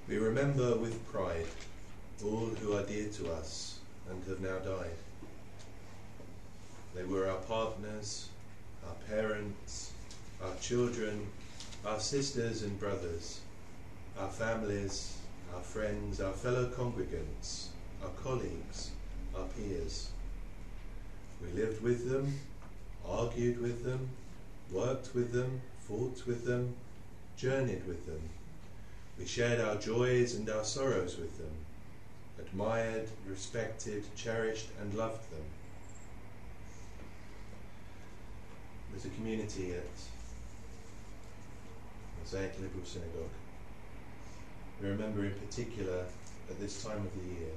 We remember with pride all who are dear to us and have now died. They were our partners, our parents, our children, our sisters and brothers, our families, our friends, our fellow congregants, our colleagues, our peers. We lived with them, argued with them, worked with them, fought with them, journeyed with them. We shared our joys and our sorrows with them, admired, respected, cherished and loved them. There's a community at Mosaic Liberal Synagogue. We remember in particular at this time of the year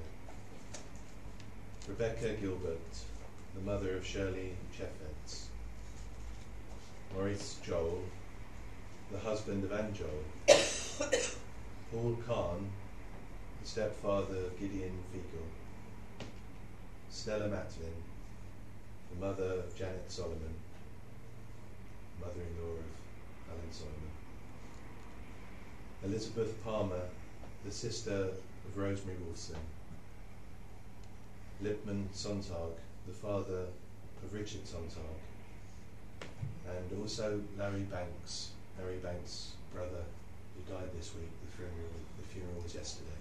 Rebecca Gilbert, the mother of Shirley Cheffetz, Maurice Joel, the husband of Anne Joel, Paul Kahn, the stepfather of Gideon Fiegel, Stella Matlin, the mother of Janet Solomon, mother-in-law of Alan Solomon, Elizabeth Palmer, the sister of Rosemary Wolfson, Lippmann Sontag, the father of Richard Sontag, and also Larry Banks, brother, who died this week. The funeral was yesterday.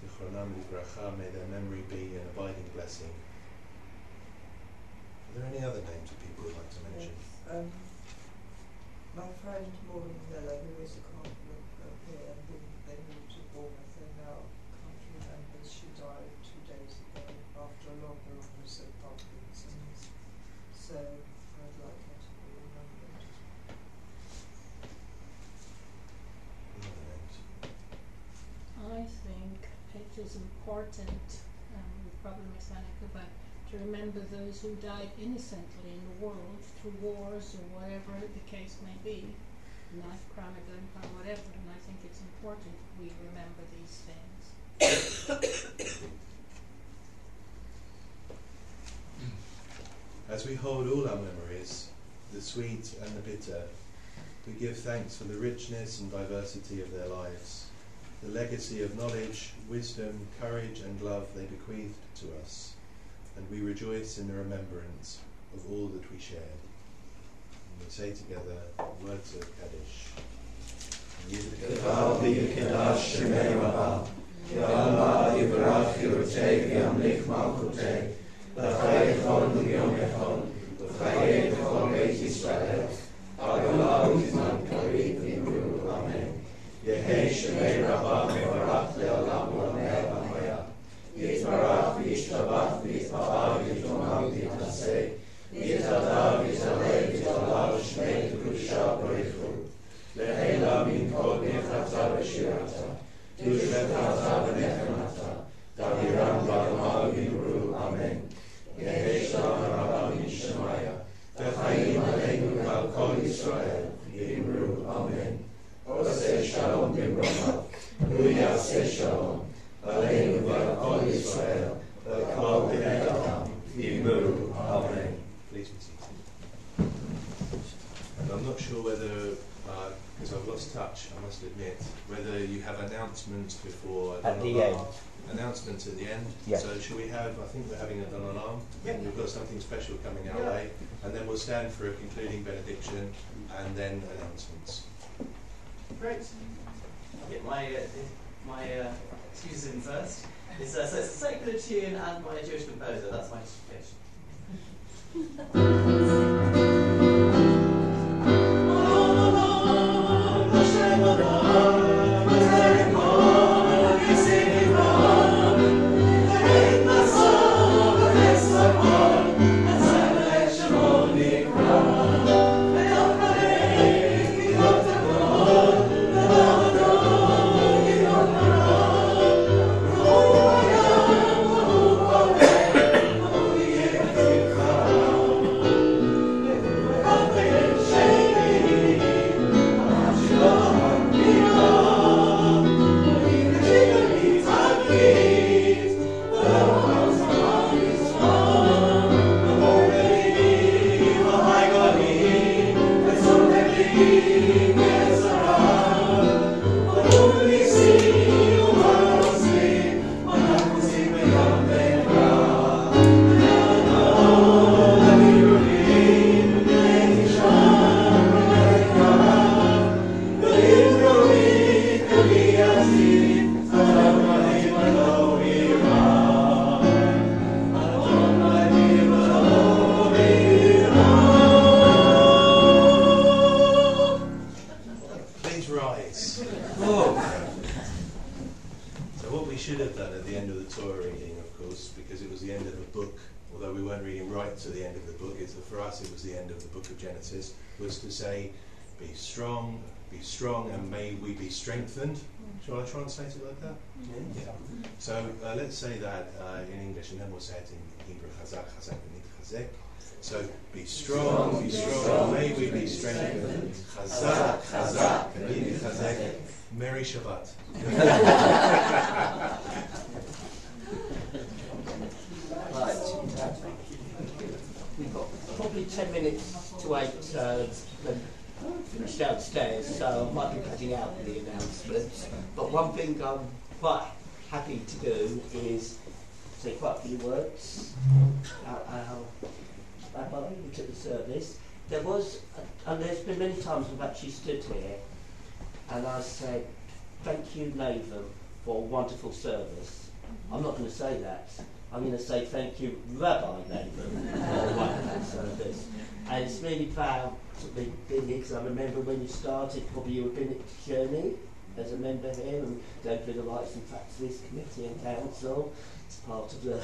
Zichronam livracha, may their memory be an abiding blessing. Are there any other names of people you'd like to mention? Yes, my friend Maureen Miller, who is a convert up here, and they moved to Bournemouth, and now can't remember. She died 2 days ago after a long illness of Parkinson's. So I'd like her to be remembered. Any other names? I think it is important, we probably miss Hanukkah, but to remember those who died innocently in the world through wars or whatever the case may be, knife crime or gun crime, whatever, and I think it's important we remember these things. As we hold all our memories, the sweet and the bitter, we give thanks for the richness and diversity of their lives, the legacy of knowledge, wisdom, courage and love they bequeathed to us, and we rejoice in the remembrance of all that we shared. And we say together words of Kaddish. Yidkevah v'yikedash shemei rabah, Ya'allah yivrach yirotei v'yamlich malchutei, l'chayei echol v'yom echol, l'chayei echol beit Yisrael, ha'galah u'zman karib v'yimru, amen. Yehei shemei rabah v'barach le'olam u'ameh v'maya, Yitbarach v'yishtabach v'yitpa'al v'yitomam v'yitaseh, Yitadav v'yitaleh v'yitalal shmei t'kudisha b'richu, Le'ela min kol nechata v'shirata, Tushvekata v'nechemata, Daviram v'adama v'yimru, amen. Yehi shalom rabba min shemaya, V'chaim aleinu v'al kol Yisrael, v'yimru, amen. Oseh shalom b'mromav, Uyaseh shalom, Aleinu v'al kol Yisrael, v'kol b'nei Adam, v'yimru, amen. Please be seated. And I'm not sure whether, because I've lost touch, I must admit, whether you have announcements before At the end. Announcements at the end. Yes. So should we have, I think we're having a Don Alarm. Yeah. We've got something special coming our way. And then we'll stand for a concluding benediction and then announcements. Great. I'll get my excuses in first. So it's a secular tune and my Jewish composer. That's my justification. although we weren't reading right to the end of the book, for us it was the end of the book of Genesis, was to say, be strong, and may we be strengthened. Shall I translate it like that? Yeah. So let's say that in English, and then we'll say it in Hebrew, chazak, and chazek. So be strong, may we be strengthened. Chazak, and chazek. Merry Shabbat. Right. We've got probably 10 minutes to wait when finish downstairs, so I might be cutting out the announcements. But one thing I'm quite happy to do is say quite a few words about our Rabbi who took the service. There was, and there's been many times I've actually stood here and I said, thank you, Nathan, for a wonderful service. I'm not going to say that. I'm going to say thank you, Rabbi Nathan, for a wonderful service. And it's really proud to be here, because I remember when you started, probably you were in a journey as a member here and going through the Rights and Practices Committee and Council. It's part of the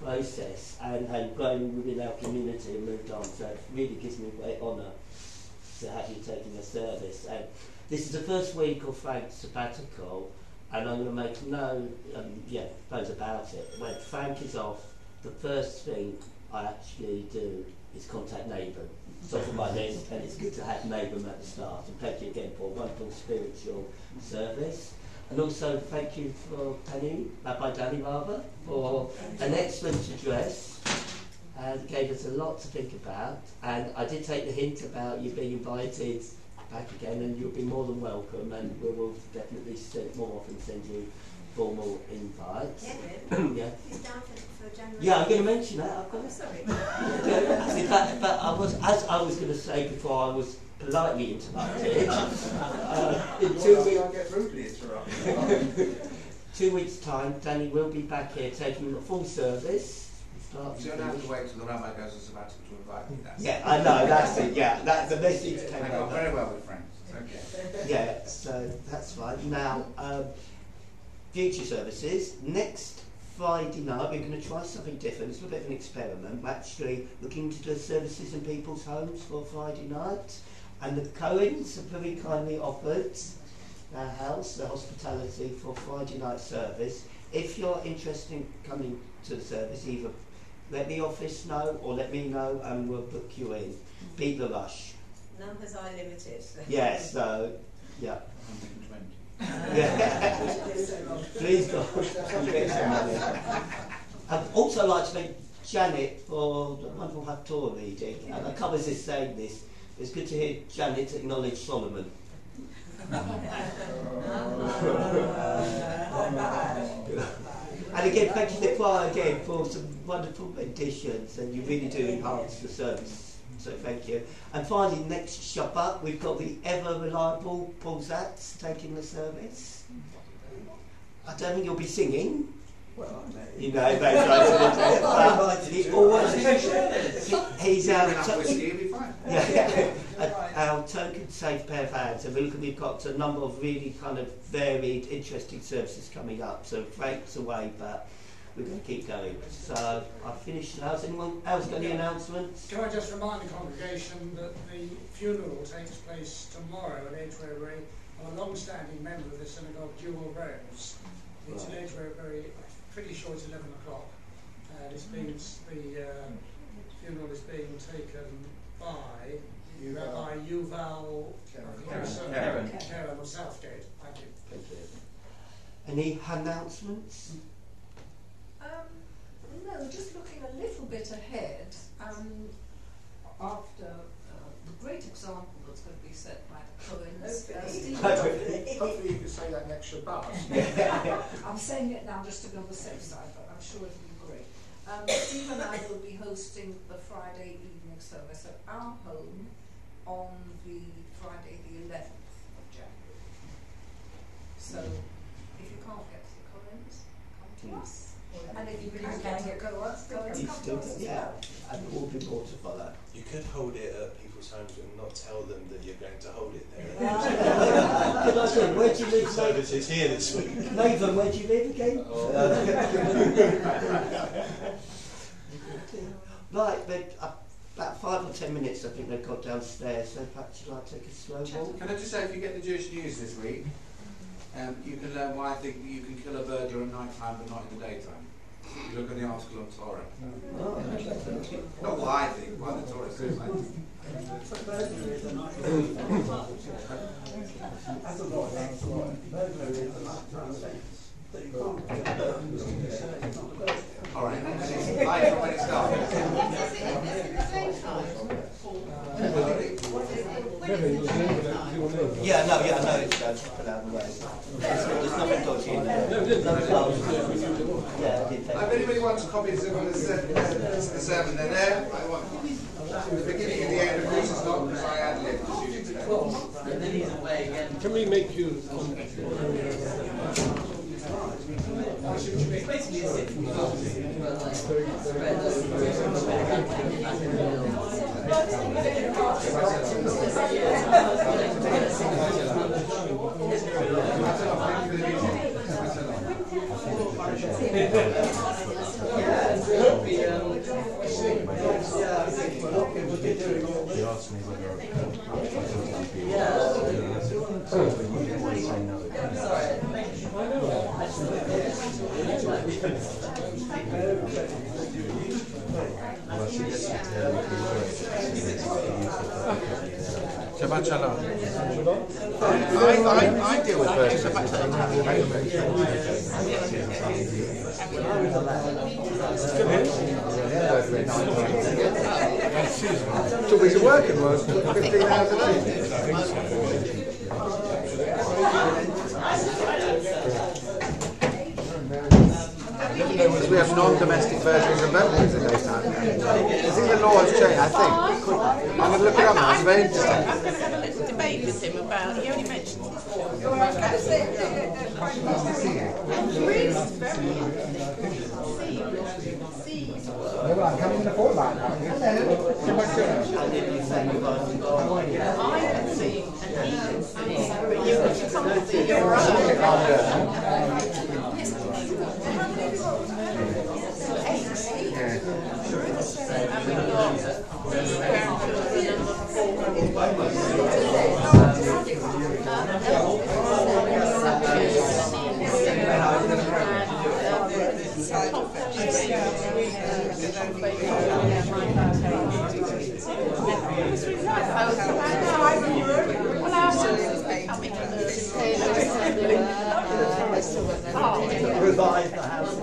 process, and grown within our community and moved on. So it really gives me great honour to have you taking the service. And this is the first week of Frank's sabbatical, and I'm going to make no bones about it. When Frank is off, the first thing I actually do is contact Nabhan. It's off on my list, and it's good to have Nabhan at the start. And thank you again for a wonderful spiritual service. And also thank you for Rabbi Danny for an excellent address, and gave us a lot to think about. And I did take the hint about you being invited back again, and you'll be more than welcome, and we will definitely more often send you formal invites. Yeah. He's down for January. Yeah, I'm going to mention that. I've got Sorry. but I was going to say before I was politely interrupted. In 2 weeks, I get rudely interrupted. 2 weeks' time, Danny will be back here taking the full service. You don't have to wait till the rabbi goes to sabbatical to invite me. Yeah, I know, that's it, yeah. That's the message came I got over. very well with Frank. Okay. Yeah, so that's fine. Now, future services. Next Friday night, we're going to try something different. It's a little bit of an experiment. We're actually looking to do services in people's homes for Friday night. And the Cohens have very kindly offered their house, their hospitality for Friday night service. If you're interested in coming to the service, either let the office know or let me know and we'll book you in. Beat the rush. Numbers are limited. So. Yes, so, yeah. 120. Yeah. Please God. I'd also like to thank Janet for the wonderful Haftorah reading. And I covers this saying this. It's good to hear Janet acknowledge Solomon. And again, thank you to the choir again for some wonderful renditions, and you really do enhance the service. So thank you. And finally, next Shabbat, we've got the ever reliable Paul Zatz taking the service. I don't think you'll be singing. Well, you know, he always he's our token safe pair of hands, and we've got a number of really kind of varied, interesting services coming up. So Frank's away, but we're going to keep going. So I've finished. Has anyone else got any announcements? Can I just remind the congregation that the funeral takes place tomorrow at Edgware. I'm a long-standing member of the synagogue, Jewel Rose. It's in Edgware, pretty sure it's 11 o'clock. And it's being, the funeral is being taken by Rabbi Yuval Karen of Southgate. Thank you. Thank you. Any announcements? No, just looking a little bit ahead, after the great example that's going to be set by the Cohens. Hopefully you can say that next Shabbat. I'm saying it now just to be on the safe side, but I'm sure it'll be great. Steve and I will be hosting the Friday evening service at our home on the Friday the 11th of January. So if you can't get to the Cohens, come to us. And if you really can't get to us, come to us. Yeah, and there will be more to follow. You could hold it at people's homes and not tell them that you're going to hold it there. Could I say, where do you live? Services here this week. Nathan, where do you live again? Right, about 5 or 10 minutes I think they've got downstairs, so perhaps you'd like to take a slow walk. Can I just say, if you get the Jewish news this week, you can learn why I think you can kill a bird during night time but not in the daytime. You look at the article on Torah. Oh. Not what I think, why the Torah says that. All right, and it's live from when it starts. Yeah, no, it's put out of the way. There's nothing dodgy in there. Yeah, I did take If anybody wants copies of the sermon, they're there. I want the beginning and the end, of course, it's not because I ad-libbed the shooting today. And then he's away again. Can we make you... It's basically a sitting class, but like spread He asked me whether I Shabbat Shalom. I deal with birds. Shabbat Shalom. It's always a working work, 15 hours a day. We have non-domestic versions of burglaries in daytime. I think the law has changed, I think. I'm going to look it up now, it's very interesting. I'm going to have a little debate with him about it. He only mentioned it before. I'm coming in the fortnight now. Revive the house.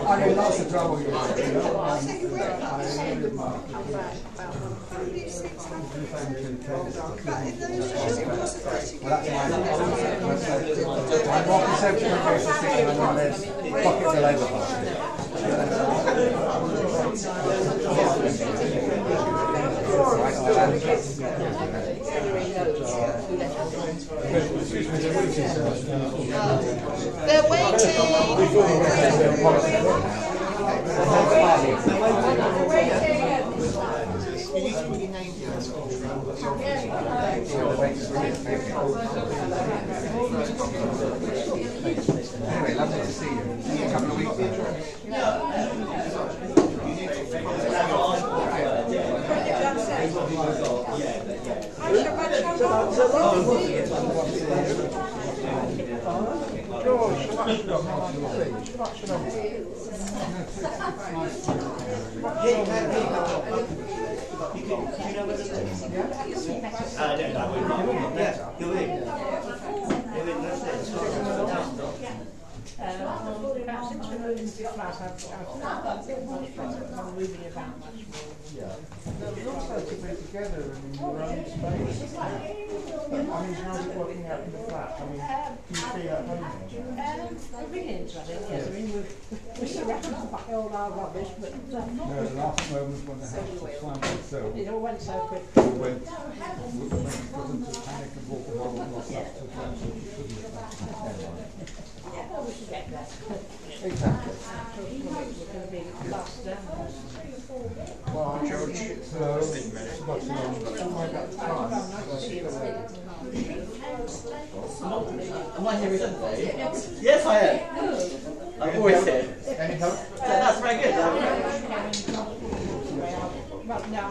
I'm in lots of trouble here. I'm not conceptual in case of sticking on this pocket to Labour Party. They're waiting. Anyway, lovely to see you. A couple of weeks ago. I'm moving about much more. Yeah. It's also to be together and in your own space. I mean, how's it working out in the flat? I mean, do you feel at home there? I've been into it, yes. I mean, we're surrounded by all our rubbish, but No, the last moment when the house was signed itself, it all went so quick. we went into panic and walked along and lost us to the house and we couldn't get back to the airline. Well, we should get there. Exactly. We're going to be last down. Well, I think it's not so long, but all my that time. Am I here with something? Yes, I am. I'm always here. Any help? That's very good. Well, no,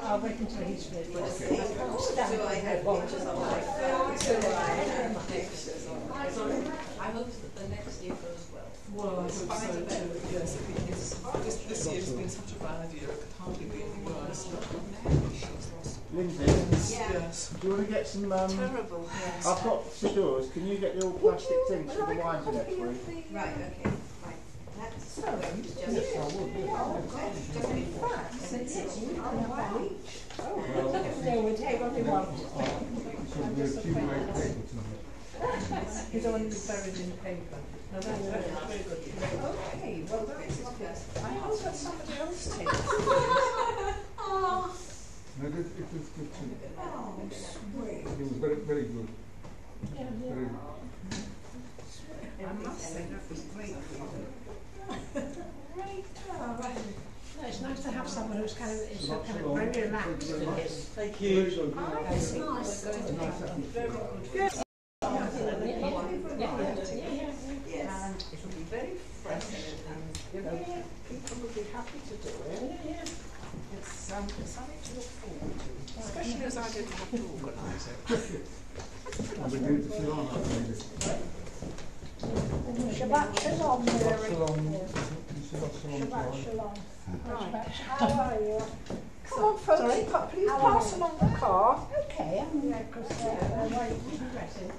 I'll wait until he's finished. I can't stand Do I have pictures of my phone? Do I have pictures of my phone? I hope that the next year goes well. Well, I hope so too, yes. This year's been such a bad year, it could hardly be any worse. Lindsay, Yes. do you want to get some... Terrible. I've got Sidor's. Can you get the all plastic things for the wine for next week? Right, okay. Right. That's going to just Yes, I would. just be flat. No, we take what we want. So we accumulate paper tonight. You don't want to be buried in paper. No, that's very good. Okay, well, I hope that somebody else takes it. No, it was good too. It was very, very good. Very good. I must say that was great. No, it's nice to have someone who's kind of very relaxed in his. Thank you. That's nice. And it'll be very fresh, and you know, people will be happy to do it. It's something to look forward to. Especially as I didn't have to organise it. And we're going to Ceylon, I think. Shabbat Shalom, Mary. Ceylon. Shabbat Shalom. Right, how are you? Come on, folks, please pass along the car. Okay, because they're waiting.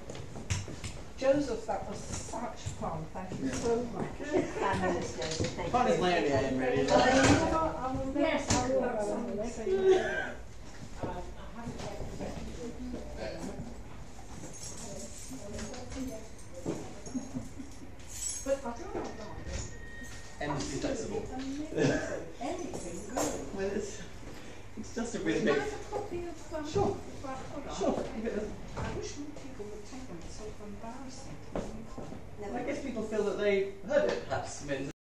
Joseph, that was such fun. Thank you so much. Fun is my only aim, really. Yes, I will. But I don't know. Endlessly flexible. Anything good. Well, it's just a Would you rhythmic. like a copy of Sure. Sure. I wish more people would take them. It's so embarrassing. I guess people feel that they heard it, perhaps. I mean,